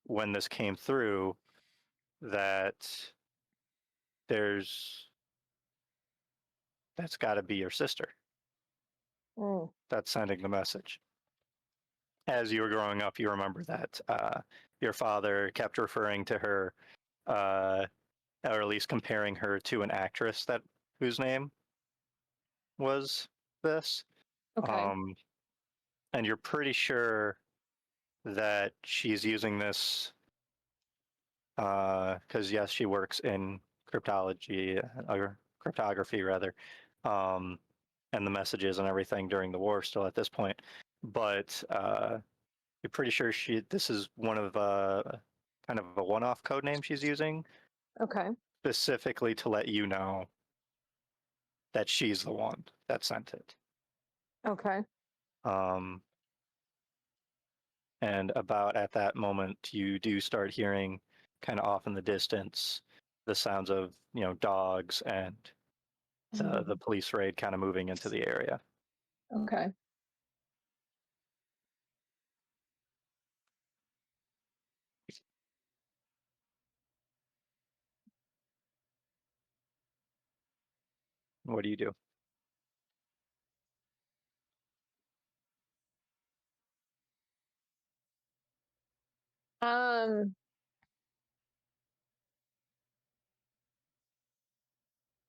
when this came through that that's got to be your sister that's sending the message. As you were growing up, you remember that your father kept referring to her, or at least comparing her to an actress whose name was this. Okay. And you're pretty sure that she's using this because yes, she works in cryptology or cryptography rather, and the messages and everything during the war still at this point. But you're pretty sure this is one of kind of a one-off code name she's using Okay. specifically to let you know that she's the one that sent it. Okay. And about at that moment, you do start hearing kind of off in the distance the sounds of, dogs and the police raid kind of moving into the area. Okay. What do you do?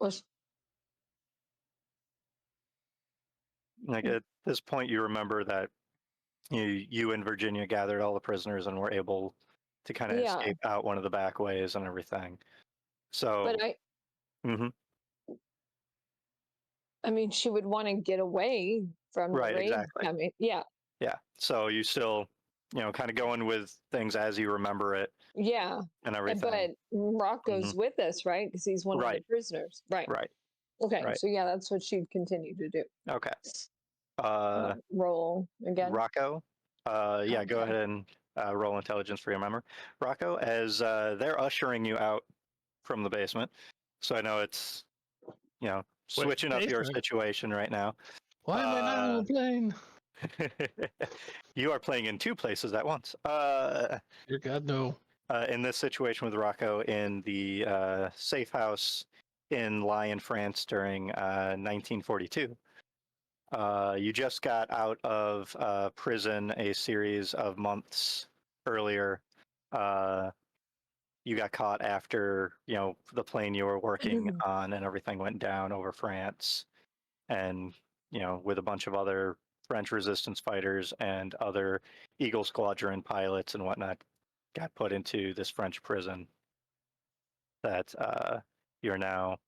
Was Like at this point, you remember that you and Virginia gathered all the prisoners and were able to kind of Yeah. escape out one of the back ways and everything. So, but mhm. I mean, she would want to get away from Right, the raid. exactly. I mean, yeah. Yeah. So you still, kind of going with things as you remember it Yeah. and everything. But Rocco's with us, right? Because he's one of Right. the prisoners. Right. Right. Okay. Right. So yeah, that's what she'd continue to do. Okay. Roll again. Rocco. Yeah, go Okay. ahead and roll intelligence for your memory. Rocco, as they're ushering you out from the basement, So I know it's, switching up your basement? situation right now. Why am I not on the plane? You are playing in two places at once. Dear God, no. In this situation with Rocco in the safe house in Lyon, France during 1942. You just got out of prison a series of months earlier. You got caught after, the plane you were working on and everything went down over France. And, with a bunch of other French resistance fighters and other Eagle Squadron pilots and whatnot, got put into this French prison that you're now,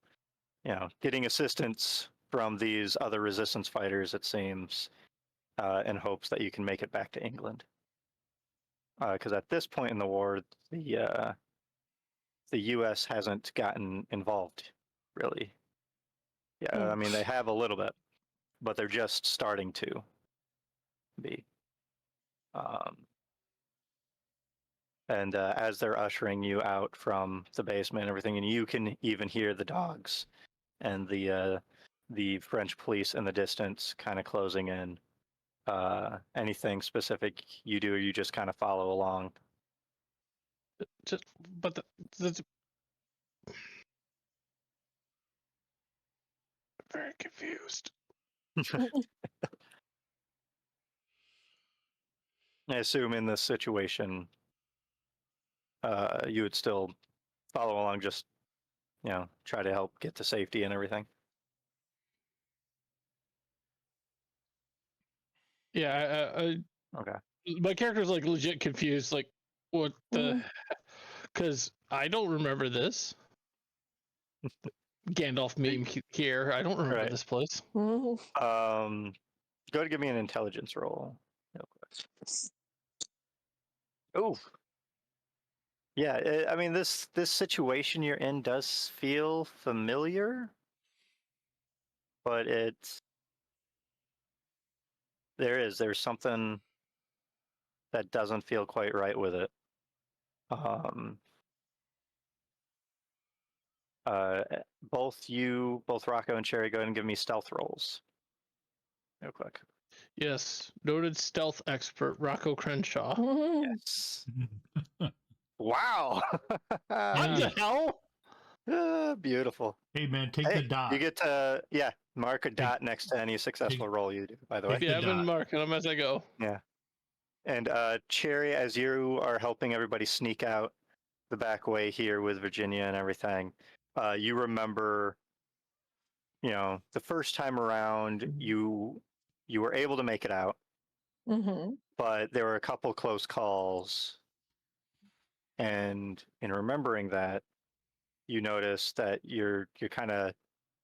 getting assistance from these other resistance fighters, it seems, in hopes that you can make it back to England. Because at this point in the war, the U.S. hasn't gotten involved, really. Yeah, I mean, they have a little bit, but they're just starting to be. And as they're ushering you out from the basement and everything, and you can even hear the dogs and the French police in the distance kind of closing in. Anything specific you do, or you just kind of follow along? But the very confused. I assume in this situation, you would still follow along, just try to help get to safety and everything. Yeah, Okay. my character's like legit confused. Like, what the? Because I don't remember this. Gandalf meme here. I don't remember Right. this place. Go ahead and give me an intelligence roll. Oh. Yeah, I mean this situation you're in does feel familiar, but there's something that doesn't feel quite right with it. Both Rocco and Cherry, go ahead and give me stealth rolls real quick. Yes, noted stealth expert Rocco Crenshaw. Yes. Wow. What the hell? Beautiful. Hey man, take Hey, the dot. you get to mark a dot next to any successful roll you do, by the way. take Yeah, the I've been dot. marking them as I go. Yeah. And Cherry, as you are helping everybody sneak out the back way here with Virginia and everything, you remember, the first time around you were able to make it out, but there were a couple close calls. And in remembering that, you notice that you're kind of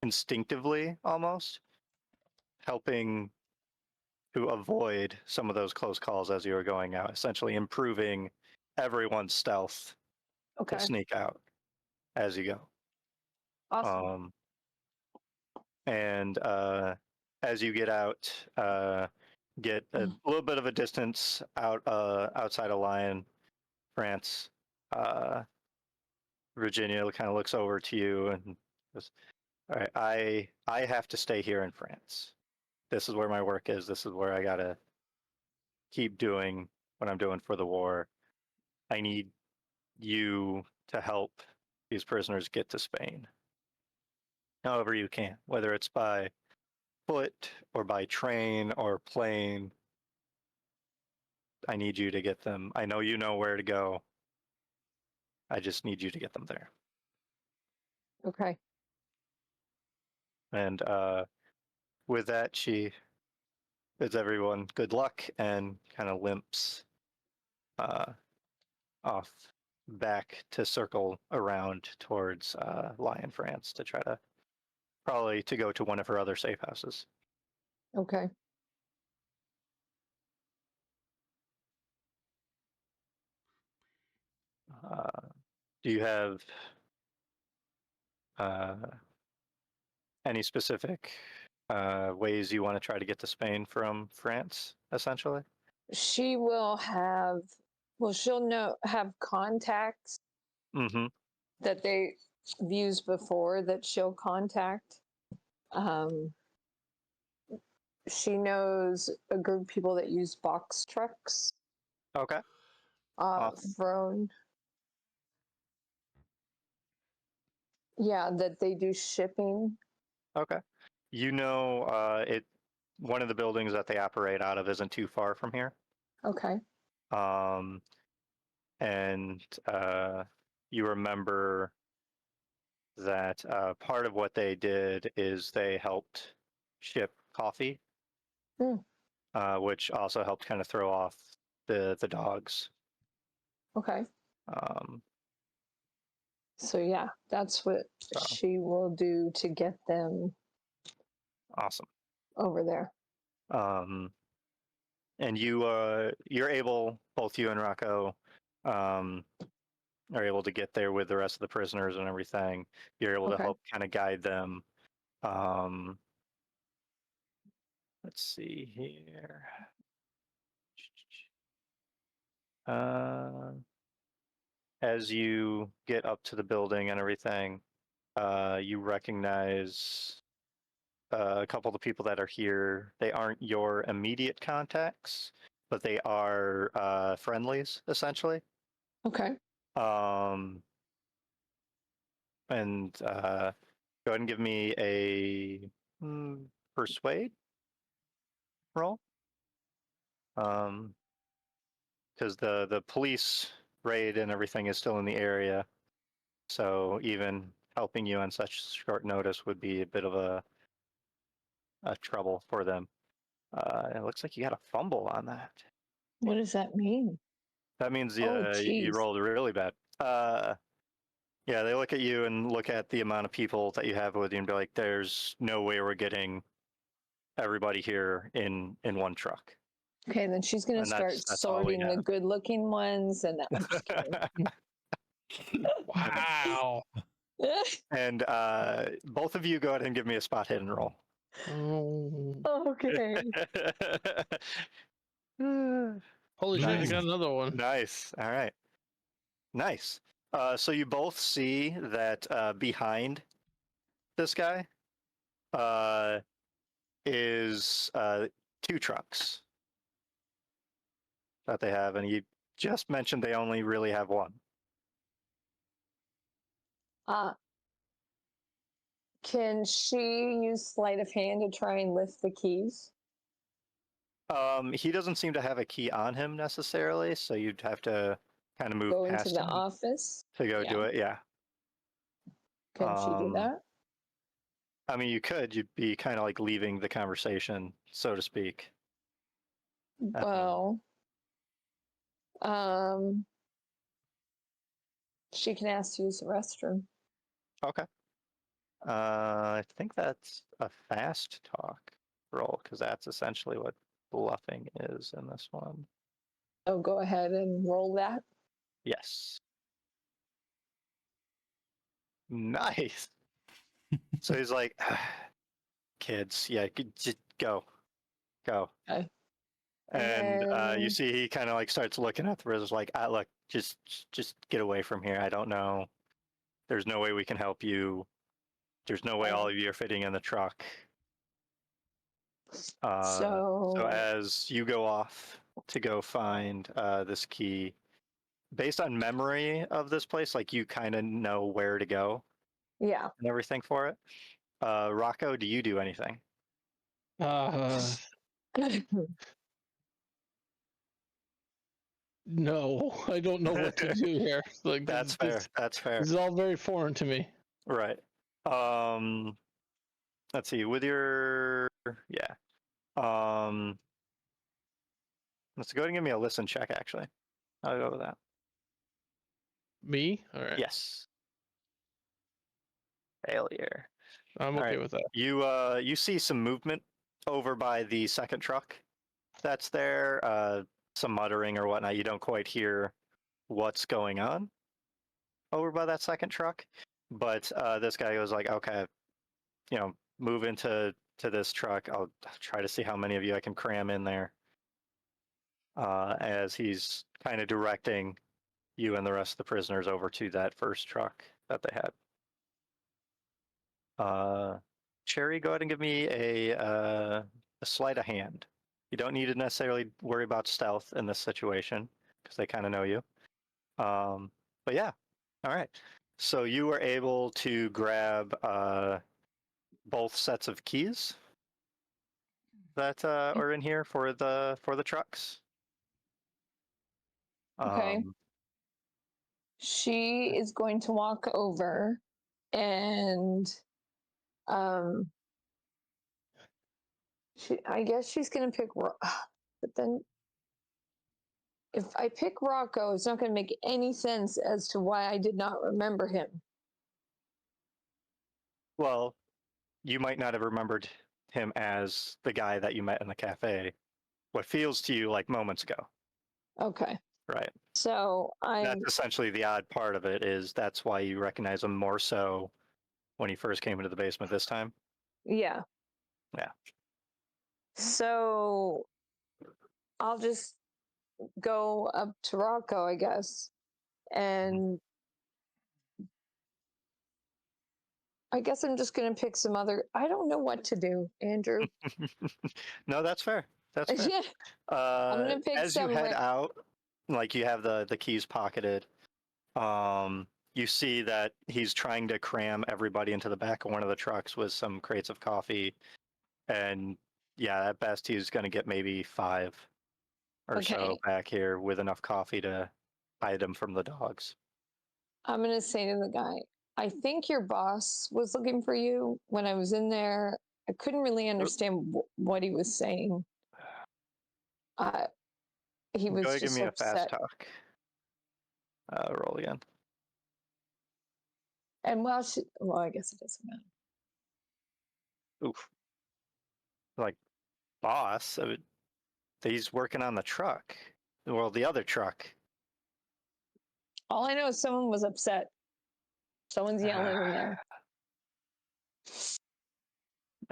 instinctively almost helping to avoid some of those close calls as you were going out, essentially improving everyone's stealth Okay. to sneak out as you go. Awesome. And as you get out, get a little bit of a distance out outside of Lyon, France. Virginia kind of looks over to you and goes, "All right, I have to stay here in France. This is where my work is. This is where I gotta keep doing what I'm doing for the war. I need you to help these prisoners get to Spain, however you can, whether it's by foot or by train or plane. I need you to get them. I know you know where to go. I just need you to get them there." Okay. And with that, she bids everyone good luck and kind of limps off back to circle around towards Lyon, France, to try to probably to go to one of her other safe houses. Okay. Do you have any specific ways you want to try to get to Spain from France, essentially? She will have, well, she'll have contacts Mm-hmm. that views before that she'll contact. She knows a group of people that use box trucks Okay. Awesome. from, that they do shipping. Okay. You know, one of the buildings that they operate out of isn't too far from here. Okay. And you remember that part of what they did is they helped ship coffee, which also helped kind of throw off the dogs. Okay. Um, So yeah, that's what she will do to get them awesome. over there. And you're able, both you and Rocco, are able to get there with the rest of the prisoners and everything. You're able to Okay. help kind of guide them. Let's see here. As you get up to the building and everything, you recognize a couple of the people that are here. They aren't your immediate contacts, but they are friendlies, essentially. Okay. And go ahead and give me a persuade roll. Because the police raid and everything is still in the area, so even helping you on such short notice would be a bit of a trouble for them. It looks like you got a fumble on that. What does that mean? That means Oh, you geez. rolled really bad. Yeah, they look at you and look at the amount of people that you have with you and be like, "There's no way we're getting everybody here in one truck." Okay, then she's gonna And start that's all we sorting the have. good-looking ones, and I'm just kidding. Wow. And both of you go ahead and give me a spot hidden roll. Oh. Okay. Holy shit, I Nice. got another one. Nice. All right. Nice. So you both see that behind this guy is 2 trucks that they have, and you just mentioned they only really have one. Can she use sleight of hand to try and lift the keys? He doesn't seem to have a key on him necessarily, so you'd have to kind of move Go into past the him office? to go Yeah. do it. Yeah. Could she do that? I mean, you could. You'd be kind of like leaving the conversation, so to speak. Well, she can ask to use the restroom. Okay. I think that's a fast talk roll because that's essentially what bluffing is in this one. Oh, go ahead and roll that. Yes. Nice. So he's like, kids, yeah, just go. Okay. And you then- see he kind of like starts looking at the prisoners like, look, just get away from here. I don't know. There's no way we can help you. There's no way all of you are fitting in the truck. So as you go off to go find this key, based on memory of this place, like you kind of know where to go Yeah. and everything for it. Rocco, do you do anything? No, I don't know what to do here. Like That's fair. That's fair. This is all very foreign to me. Right. Let's see. With your let's go ahead and give me a listen check. Actually, I'll go with that. Me? All right. Yes. Failure. I'm All okay right. with that. You see some movement over by the second truck that's there. Some muttering or whatnot. You don't quite hear what's going on over by that second truck, but this guy goes like, okay, move into this truck. I'll try to see how many of you I can cram in there. As he's kind of directing you and the rest of the prisoners over to that first truck that they had. Cherry, go ahead and give me a sleight of hand. You don't need to necessarily worry about stealth in this situation because they kind of know you. But yeah, all right. So you were able to grab both sets of keys that are in here for the trucks. Okay. She is going to walk over and I guess she's going to pick, but then if I pick Rocco, it's not going to make any sense as to why I did not remember him. Well, you might not have remembered him as the guy that you met in the cafe. What feels to you like moments ago. Okay. Right. So That's essentially the odd part of it, is that's why you recognize him more so when he first came into the basement this time. Yeah. Yeah. So I'll just go up to Rocco, I guess, and I guess I'm just going to pick some other. I don't know what to do, Andrew. No, that's fair. That's fair. Yeah. I'm going to pick as some. you head out, like you have the keys pocketed, you see that he's trying to cram everybody into the back of one of the trucks with some crates of coffee, and yeah, at best he's going to get maybe 5 or so Okay. back here with enough coffee to hide them from the dogs. I'm going to say to the guy, I think your boss was looking for you when I was in there. I couldn't really understand what he was saying. He was Go ahead, give just me a fast upset. talk. Roll again. And well, I guess it doesn't matter. Oof. Like, boss, he's working on the truck. Well, the other truck. All I know is someone was upset. Someone's yelling in there.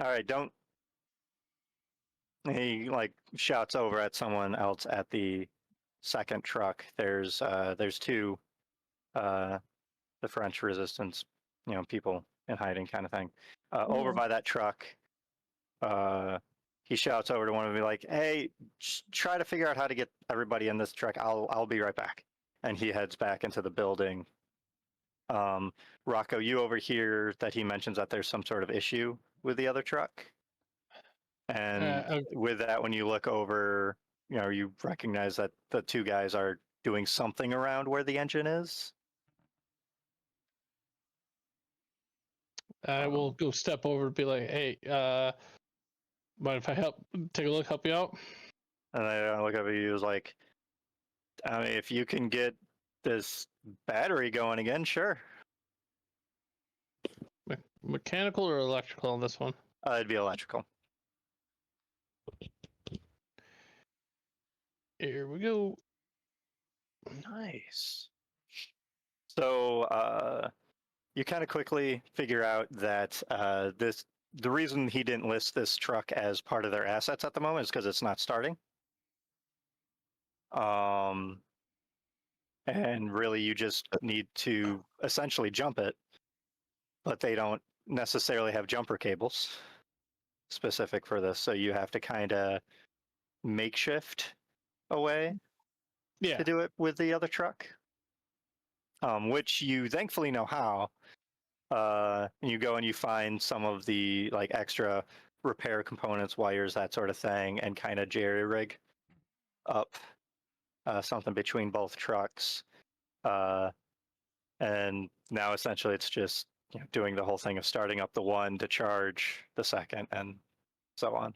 All right, don't. He like shouts over at someone else at the second truck. There's 2, the French resistance, people in hiding kind of thing. Over by that truck, he shouts over to one of them, like, "Hey, try to figure out how to get everybody in this truck. I'll be right back." And he heads back into the building. Rocco, you overhear that he mentions that there's some sort of issue with the other truck. And with that, when you look over, you recognize that the 2 guys are doing something around where the engine is. I will go step over and be like, "Hey, mind if I take a look, help you out?" And I look up at you, as like, I mean, if you can get this battery going again, sure. Mechanical or electrical on this one? It'd be electrical. Here we go. Nice. So you kind of quickly figure out that the reason he didn't list this truck as part of their assets at the moment is because it's not starting. And really you just need to essentially jump it, but they don't necessarily have jumper cables specific for this, so you have to kind of makeshift a way to do it with the other truck, which you thankfully know how. You go and you find some of the like extra repair components, wires, that sort of thing, and kind of jerry rig up something between both trucks. And now essentially it's just doing the whole thing of starting up the one to charge the second and so on.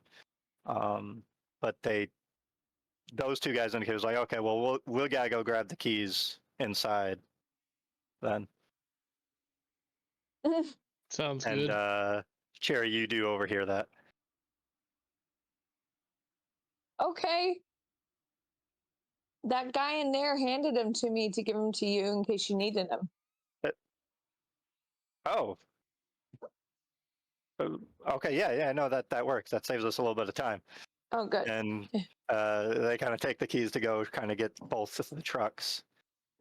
But those 2 guys indicated was like, okay, well, we'll gotta go grab the keys inside then. Sounds and good. Cherry, you do overhear that. Okay. That guy in there handed him to me to give him to you in case you needed him. Oh. Okay, yeah, no, that works. That saves us a little bit of time. Oh, good. And they kind of take the keys to go kind of get both of the trucks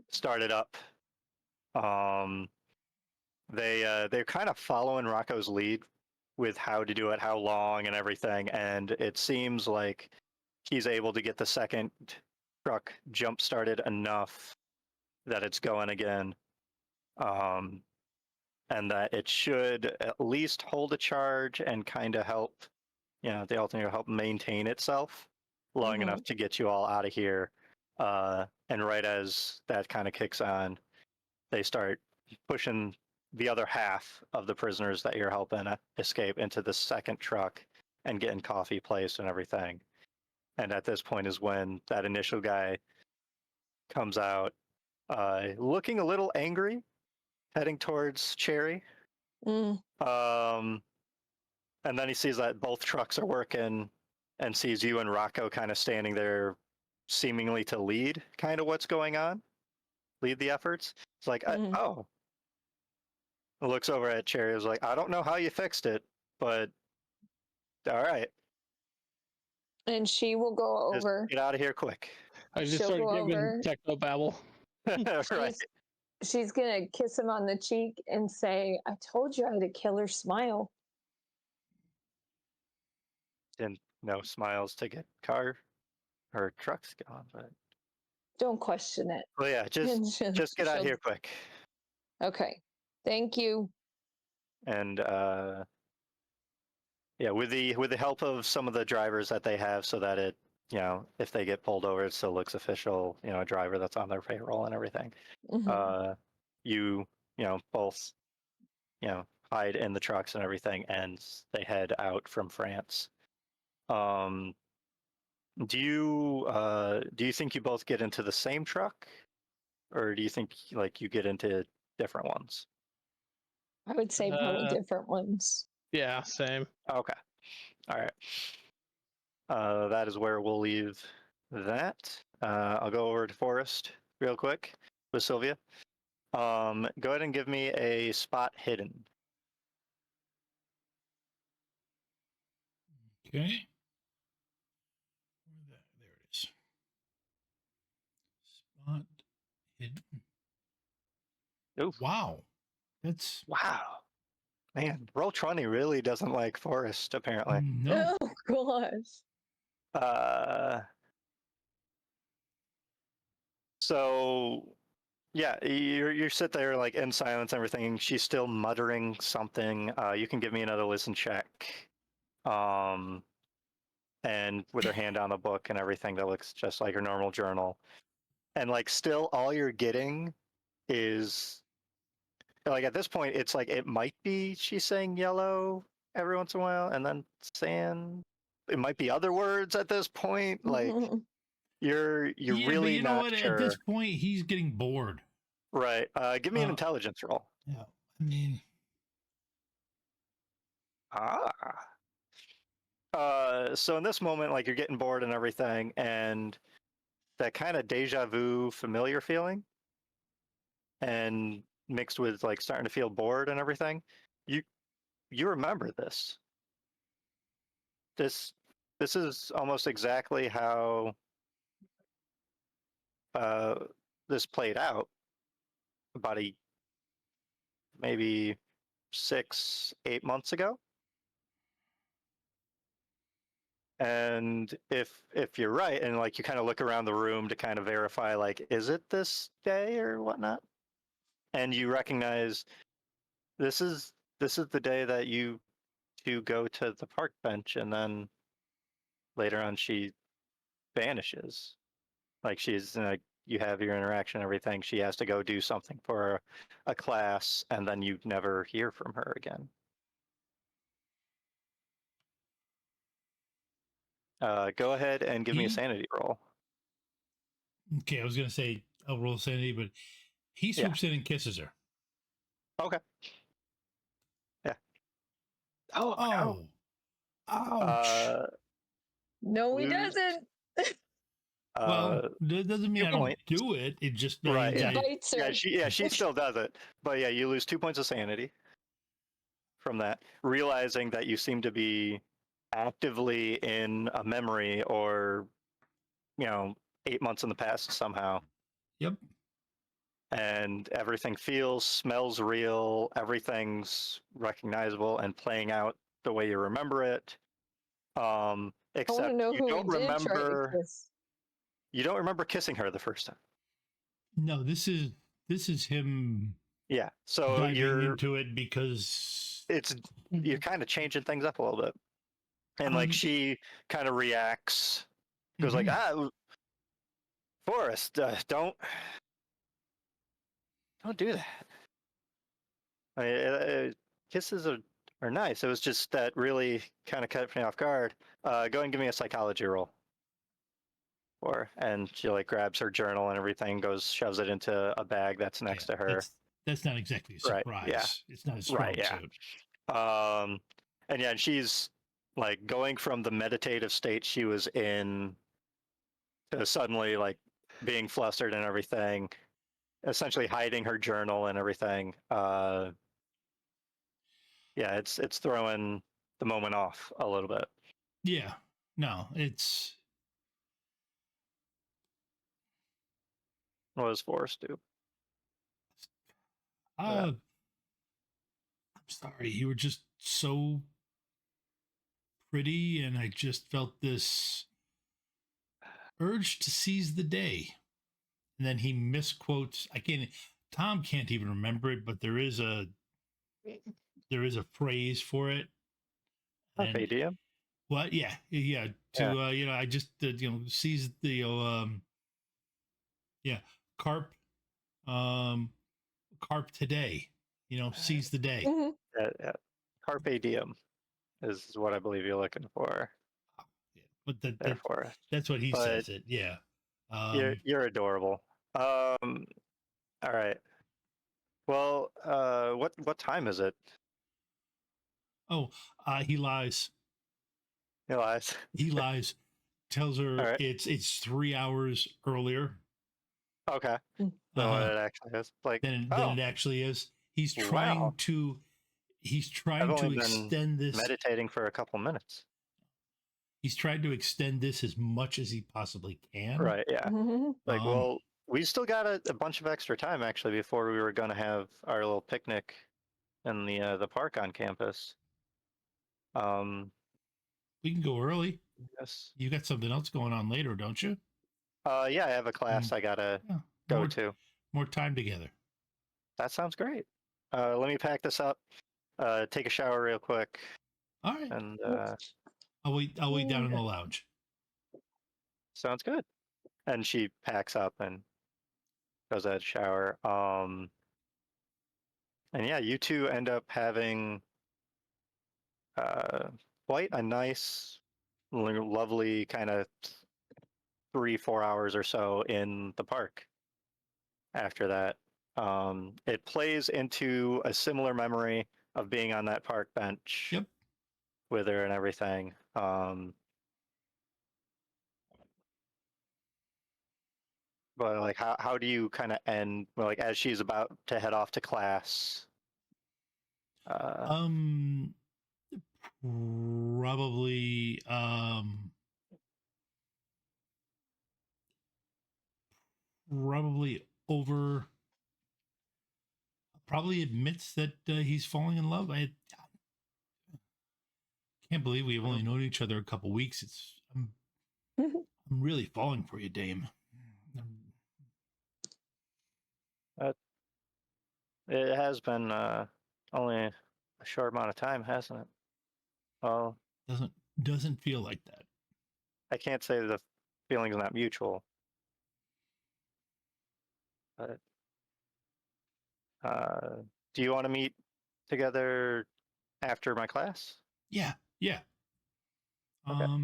started up. they're kind of following Rocco's lead with how to do it, how long, and everything. And it seems like he's able to get the second truck jump started enough that it's going again, and that it should at least hold a charge and kind of help, the alternator help maintain itself long enough to get you all out of here. And right as that kind of kicks on, they start pushing the other half of the prisoners that you're helping escape into the second truck and getting coffee placed and everything. And at this point is when that initial guy comes out, looking a little angry, heading towards Cherry. Mm. And then he sees that both trucks are working and sees you and Rocco kind of standing there, seemingly to lead kind of what's going on, lead the efforts. It's like, oh. Looks over at Cherry, is like, I don't know how you fixed it, but all right. And she will go Just over. get out of here quick. I just She'll started go giving over. techno babble. Right. She's gonna kiss him on the cheek and say, "I told you I had a killer smile." And no smiles to get car or trucks going, but Don't question it. well, yeah, just get out of here quick. Okay. Thank you. And yeah, with the help of some of the drivers that they have, so that it, if they get pulled over, it still looks official. A driver that's on their payroll and everything. You both hide in the trucks and everything, and they head out from France. Do you think you both get into the same truck, or do you think like you get into different ones? I would say probably different ones. Yeah, same. Okay. All right. That is where we'll leave that. I'll go over to Forrest real quick with Sylvia. Go ahead and give me a spot hidden. Okay. There it is. Spot hidden. Oof. Wow. That's Wow. Man, Roll20 really doesn't like Forrest, apparently. no. Oh gosh. So yeah, you sit there like in silence and everything. She's still muttering something. You can give me another listen check. And with her hand on the book and everything that looks just like her normal journal. And like still all you're getting is like at this point it's like it might be she's saying yellow every once in a while and then sand. It might be other words at this point. Like you're Yeah, really but you know not what? sure. At this point, he's getting bored. Right. Give me an intelligence roll. Yeah. I mean, so in this moment, like you're getting bored and everything, and that kind of deja vu familiar feeling, and mixed with like starting to feel bored and everything, you remember this. This is almost exactly how this played out about maybe 6-8 months ago. And if you're right, and like you kind of look around the room to kind of verify, like, is it this day or whatnot? And you recognize this is the day that you two go to the park bench, and then later on she vanishes. Like she's you have your interaction and everything. She has to go do something for a class, and then you never hear from her again. Go ahead and give me a sanity roll. okay, I was going to say I'll roll sanity, but he swoops in and kisses her. Okay. Yeah. Oh, Oh, ouch. No, he doesn't. Well, that doesn't mean I don't points. do it. It just Right. He Yeah. bites her. She still does it, but yeah, you lose 2 points of sanity from that, realizing that you seem to be actively in a memory or 8 months in the past somehow. Yep. and everything feels, smells real, everything's recognizable and playing out the way you remember it. I want to Except know who he did try to kiss. you don't remember kissing her the first time. No, this is him Yeah, so diving into it because you're kind of changing things up a little bit, and like she kind of reacts, goes like, Forrest, don't do that. Kisses are nice. It was just that really kind of cut me off guard. Go ahead and give me a psychology roll. And she like grabs her journal and everything, shoves it into a bag that's next to her. That's not exactly a surprise. Right, yeah. It's not a strong suit. And yeah, she's like going from the meditative state she was in to suddenly like being flustered and everything, essentially hiding her journal and everything. Yeah, it's throwing the moment off a little bit. Yeah. No, it's What does Forrest do? I'm sorry, you were just so pretty, and I just felt this urge to seize the day. And then he misquotes. Tom can't even remember it, but there is a phrase for it. Idiom? What? Yeah. I just seize the carp today. Seize the day. Mm-hmm. Carpe diem is what I believe you're looking for. But that's what he says it. Yeah. You're adorable. All right. Well, what time is it? Oh, he lies. He lies. He lies. Tells her Right. it's 3 hours earlier. Okay. Than what it actually is. Like than it actually is. He's trying Wow. to I've only extend this. Meditating for a couple minutes. He's tried to extend this as much as he possibly can. Right. Yeah. Mm-hmm. Like, we still got a bunch of extra time actually before we were going to have our little picnic in the park on campus. We can go early. Yes. You got something else going on later, don't you? Yeah, I have a class I gotta go to. More time together. That sounds great. Let me pack this up. Take a shower real quick. All right. And I'll wait down in the lounge. Sounds good. And she packs up and goes to shower. And yeah, you two end up having quite a nice, lovely kind of 3-4 hours or so in the park. After that, it plays into a similar memory of being on that park bench. Yep. With her and everything. But like, how do you kind of end? Well, like as she's about to head off to class. Probably over. Probably admits that he's falling in love. I can't believe we've only known each other a couple weeks. I'm really falling for you, Dame. It has been only a short amount of time, hasn't it? Well, doesn't feel like that. I can't say the feeling's not mutual. But do you want to meet together after my class? Yeah. Okay.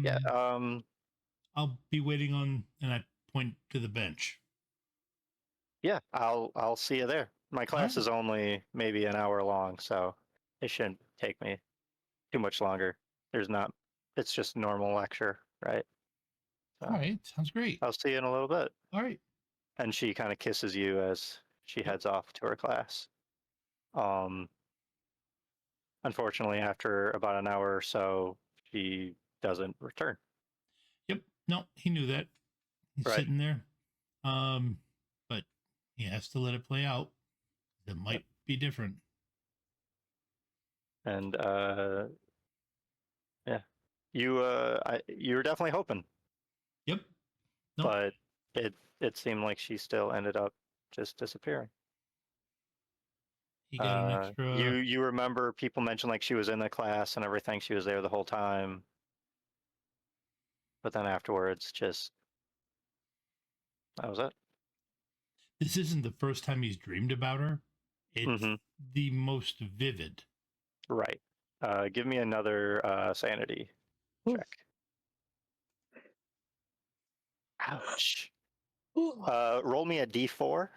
Yeah. I'll be waiting on, and I point to the bench. Yeah, I'll see you there. My class is only maybe an hour long, so it shouldn't take me too much longer. It's just normal lecture, right? So all right, sounds great. I'll see you in a little bit. All right. And she kind of kisses you as she heads off to her class. Unfortunately, after about an hour or so, she doesn't return. Yep. No, he knew that. He's Right. sitting there. But He has to let it play out. It might be different. And yeah, you're definitely hoping, Yep. Nope. but it seemed like she still ended up just disappearing. He got an extra. You remember people mentioned like she was in the class and everything. She was there the whole time, but then afterwards, just that was it. This isn't the first time he's dreamed about her. It's Mm-hmm. the most vivid. Right. Give me another sanity Oof. check. Ouch. Ooh. Roll me a d4.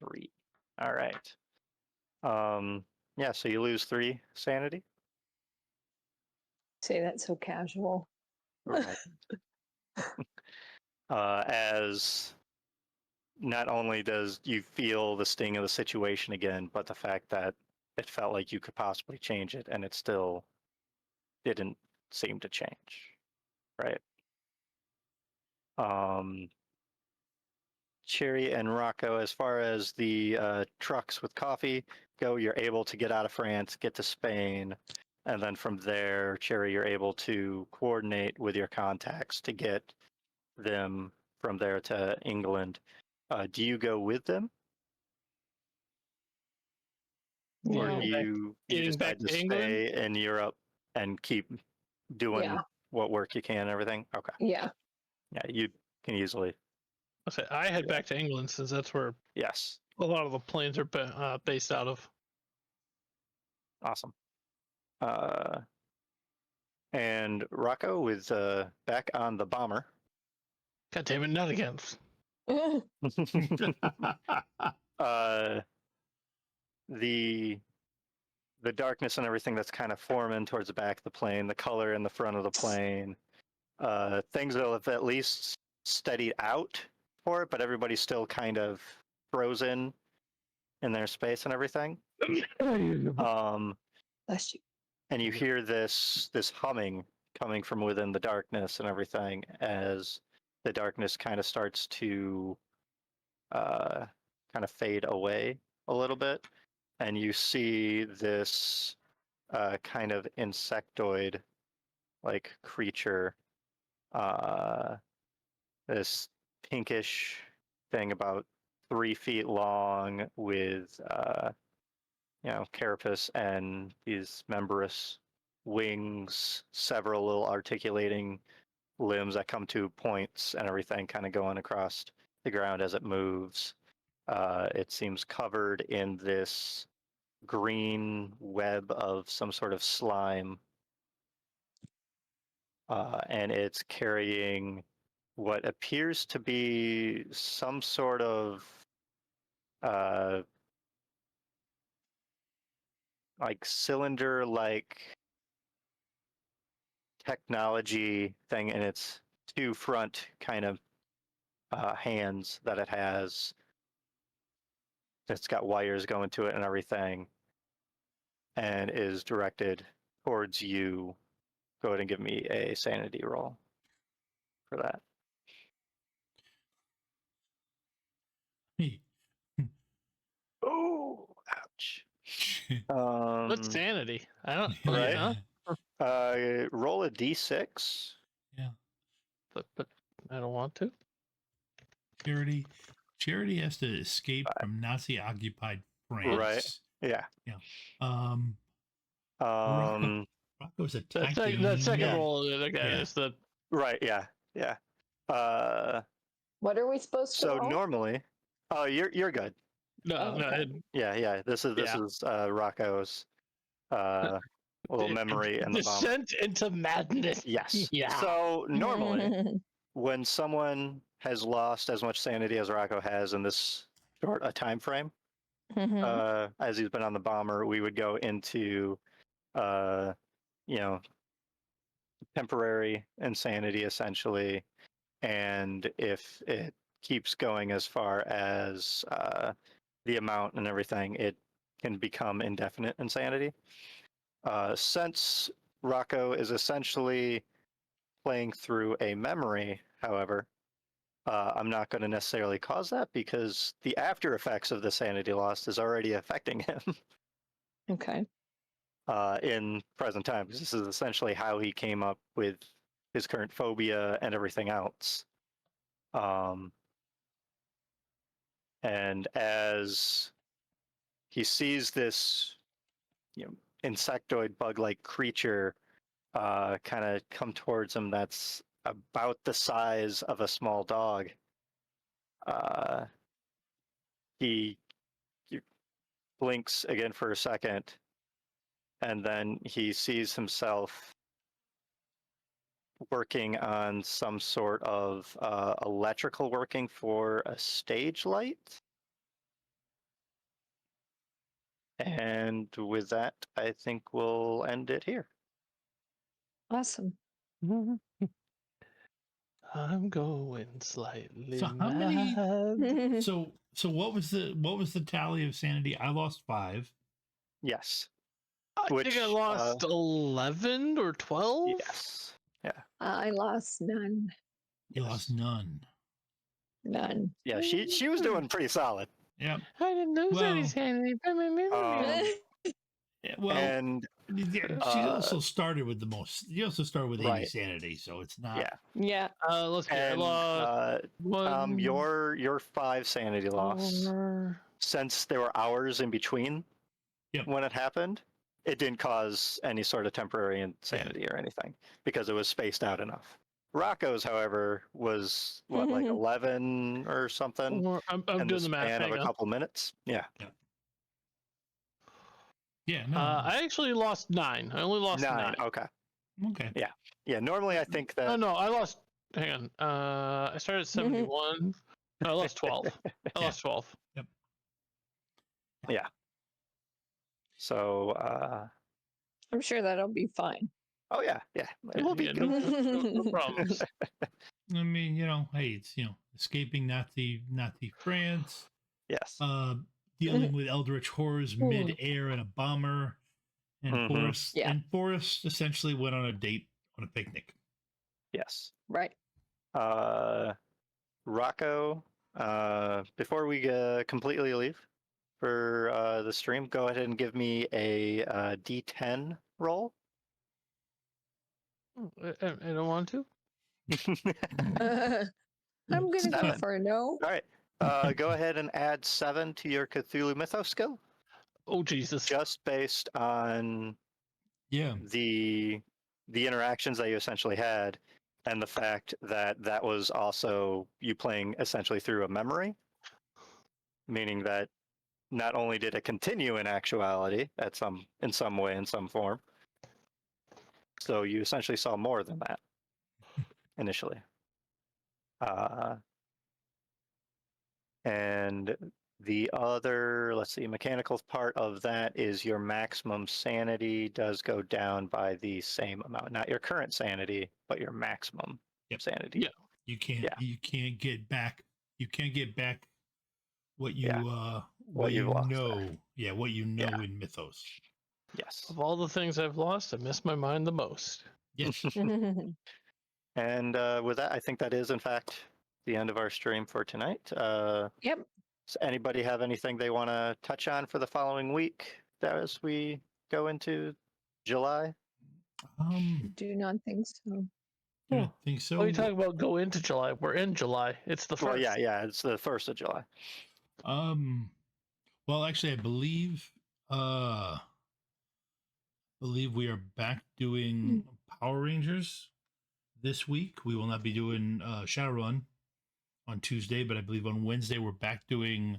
3. All right. Yeah, so you lose 3 sanity. Say that so casual. Right. As not only does you feel the sting of the situation again, but the fact that it felt like you could possibly change it and it still didn't seem to change. Right. Cherry and Rocco, as far as the trucks with coffee go, you're able to get out of France, get to Spain, and then from there, Cherry, you're able to coordinate with your contacts to get them from there to England. Do you go with them, or No. do you Getting back decide to to England? stay in Europe and keep doing Yeah. what work you can and everything? Okay. Yeah. Yeah, you can easily. I head back to England since that's where Yes. a lot of the planes are based out of. Awesome. And Rocco with back on the bomber. God damn it, not again. The darkness and everything that's kind of forming towards the back of the plane, the color in the front of the plane, things that have at least steadied out for it, but everybody's still kind of frozen in their space and everything. Bless you. And you hear this humming coming from within the darkness and everything as the darkness kind of starts to kind of fade away a little bit, and you see this kind of insectoid like creature, this pinkish thing about 3 feet long with carapace and these membranous wings, several little articulating limbs that come to points and everything kind of going across the ground as it moves. It seems covered in this green web of some sort of slime. And it's carrying what appears to be some sort of like cylinder-like technology thing in its 2 front kind of hands that it has. It's got wires going to it and everything, and is directed towards you. Go ahead and give me a sanity roll for that. Oh, ouch. What's sanity? I don't. Right. Huh? Roll a d6. Yeah. But I don't want to. Charity has to escape from Nazi-occupied France. Right. Yeah. Yeah. Rocco's attacking. That second Yeah. roll, is the Right. Yeah. Yeah. What are we supposed to So roll? normally, oh, you're good. no. Okay. Yeah. This is Rocco's little memory in the bomb. Descent into madness. Yes. Yeah. So normally, when someone has lost as much sanity as Rocco has in this short a time frame, as he's been on the bomber, we would go into, temporary insanity essentially, and if it keeps going as far as the amount and everything, it can become indefinite insanity. Since Rocco is essentially playing through a memory, however, I'm not going to necessarily cause that because the after effects of the sanity loss is already affecting him Okay. in present time. Because this is essentially how he came up with his current phobia and everything else. And as he sees this, insectoid bug-like creature kind of come towards him that's about the size of a small dog, he blinks again for a second, and then he sees himself working on some sort of electrical working for a stage light. And with that, I think we'll end it here. Awesome. I'm going slightly So how many- mad. So what was the tally of sanity? I lost 5. Yes. I think I lost 11 or 12. Yes. Yeah. I lost none. You lost none. None. Yeah. She was doing pretty solid. Yeah. I didn't lose Well, any sanity. Yeah, well, And she also started with the most. You also started with 80 Right. sanity, so it's not. yeah. Yeah. Let's see. I And lost one. your 5 sanity loss, 4. since there were hours in between Yep. when it happened, it didn't cause any sort of temporary insanity or anything because it was spaced out enough. Rocco's, however, was what, like 11 or something I'm in the doing the math. span of Hang a on. couple minutes. Yeah. Yeah. No. I actually lost 9. I only lost 9. Okay. Okay. Yeah. Normally, I think that. Oh no, I lost. Hang on. I started at 71. I lost 12. I lost 12. Yeah. So. I'm sure that'll be fine. Oh yeah. It will be Yeah, good. no problems. I mean, hey, it's escaping Nazi France. Yes. Dealing with eldritch horrors mid-air in a bomber, and Mhm. Forrest essentially went on a date on a picnic. Yes. Right. Rocco, before we completely leave for the stream, go ahead and give me a D10 roll. I don't want to. I'm going to go 7. for a no. All right. Go ahead and add 7 to your Cthulhu Mythos skill, Oh Jesus! just based on Yeah. the interactions that you essentially had, and the fact that that was also you playing essentially through a memory, meaning that not only did it continue in actuality in some way, in some form, so you essentially saw more than that initially. And the other, let's see, mechanical part of that is your maximum sanity does go down by the same amount. Not your current sanity, but your maximum sanity. Yeah. You can't get back. You can't get back what you what you've lost know. there. Yeah, what you know Yeah. in Mythos. Yes. Of all the things I've lost, I miss my mind the most. Yes. And with that, I think that is in fact the end of our stream for tonight. Yep. Does anybody have anything they want to touch on for the following week as we go into July? Do not think so. I don't think so. What are you talking about? Go into July. We're in July. It's the 1st. Well, yeah, it's the 1st of July. Well, actually, I believe we are back doing Power Rangers this week. We will not be doing Shadowrun on Tuesday, but I believe on Wednesday we're back doing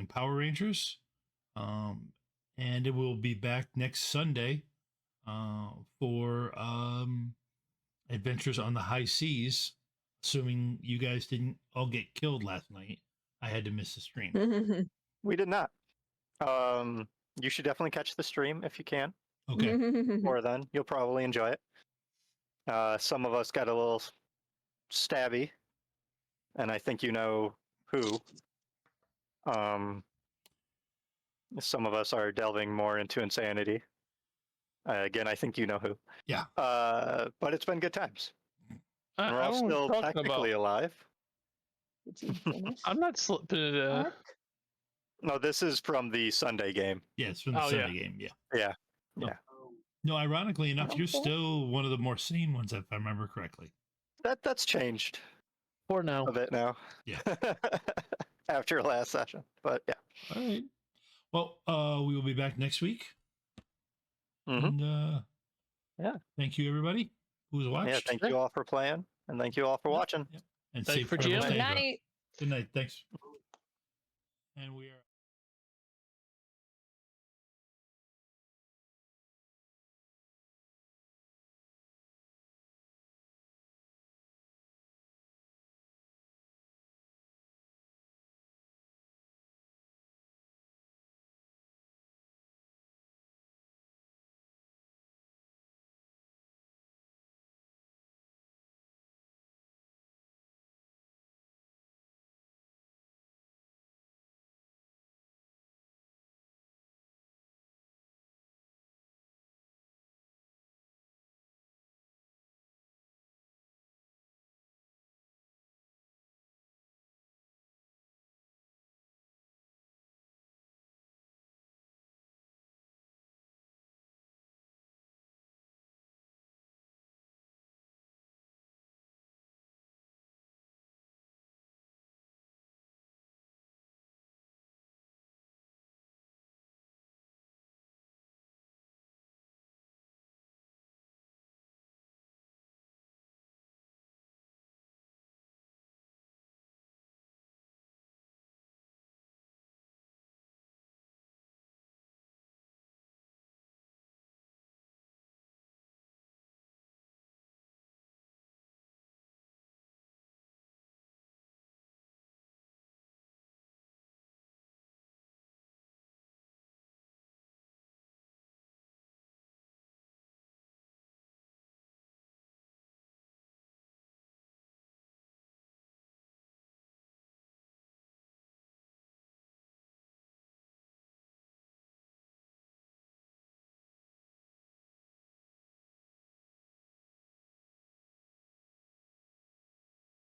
Power Rangers, and it will be back next Sunday for Adventures on the High Seas. Assuming you guys didn't all get killed last night, I had to miss the stream. We did not. You should definitely catch the stream if you can. Okay. Or then you'll probably enjoy it. Some of us got a little stabby, and I think you know who. Some of us are delving more into insanity. Again, I think you know who. Yeah. But it's been good times. And we're I all don't know still what you're talking technically about. alive. Did you finish? I'm not slipping. Mark? No, this is from the Sunday game. Yeah, it's from the Oh, Sunday game. Yeah. Yeah. No. Yeah. No, ironically enough, you're Okay. still one of the more sane ones, if I remember correctly. That's changed For now. a bit now. Yeah. After last session. But yeah. All right. Well, we will be back next week. Mhm. And Yeah. thank you, everybody who's watched. Yeah, thank you all for playing. And thank you all for watching. And Thanks safe for travels GMing. to Good Andra. night. Good night. Thanks. And we are.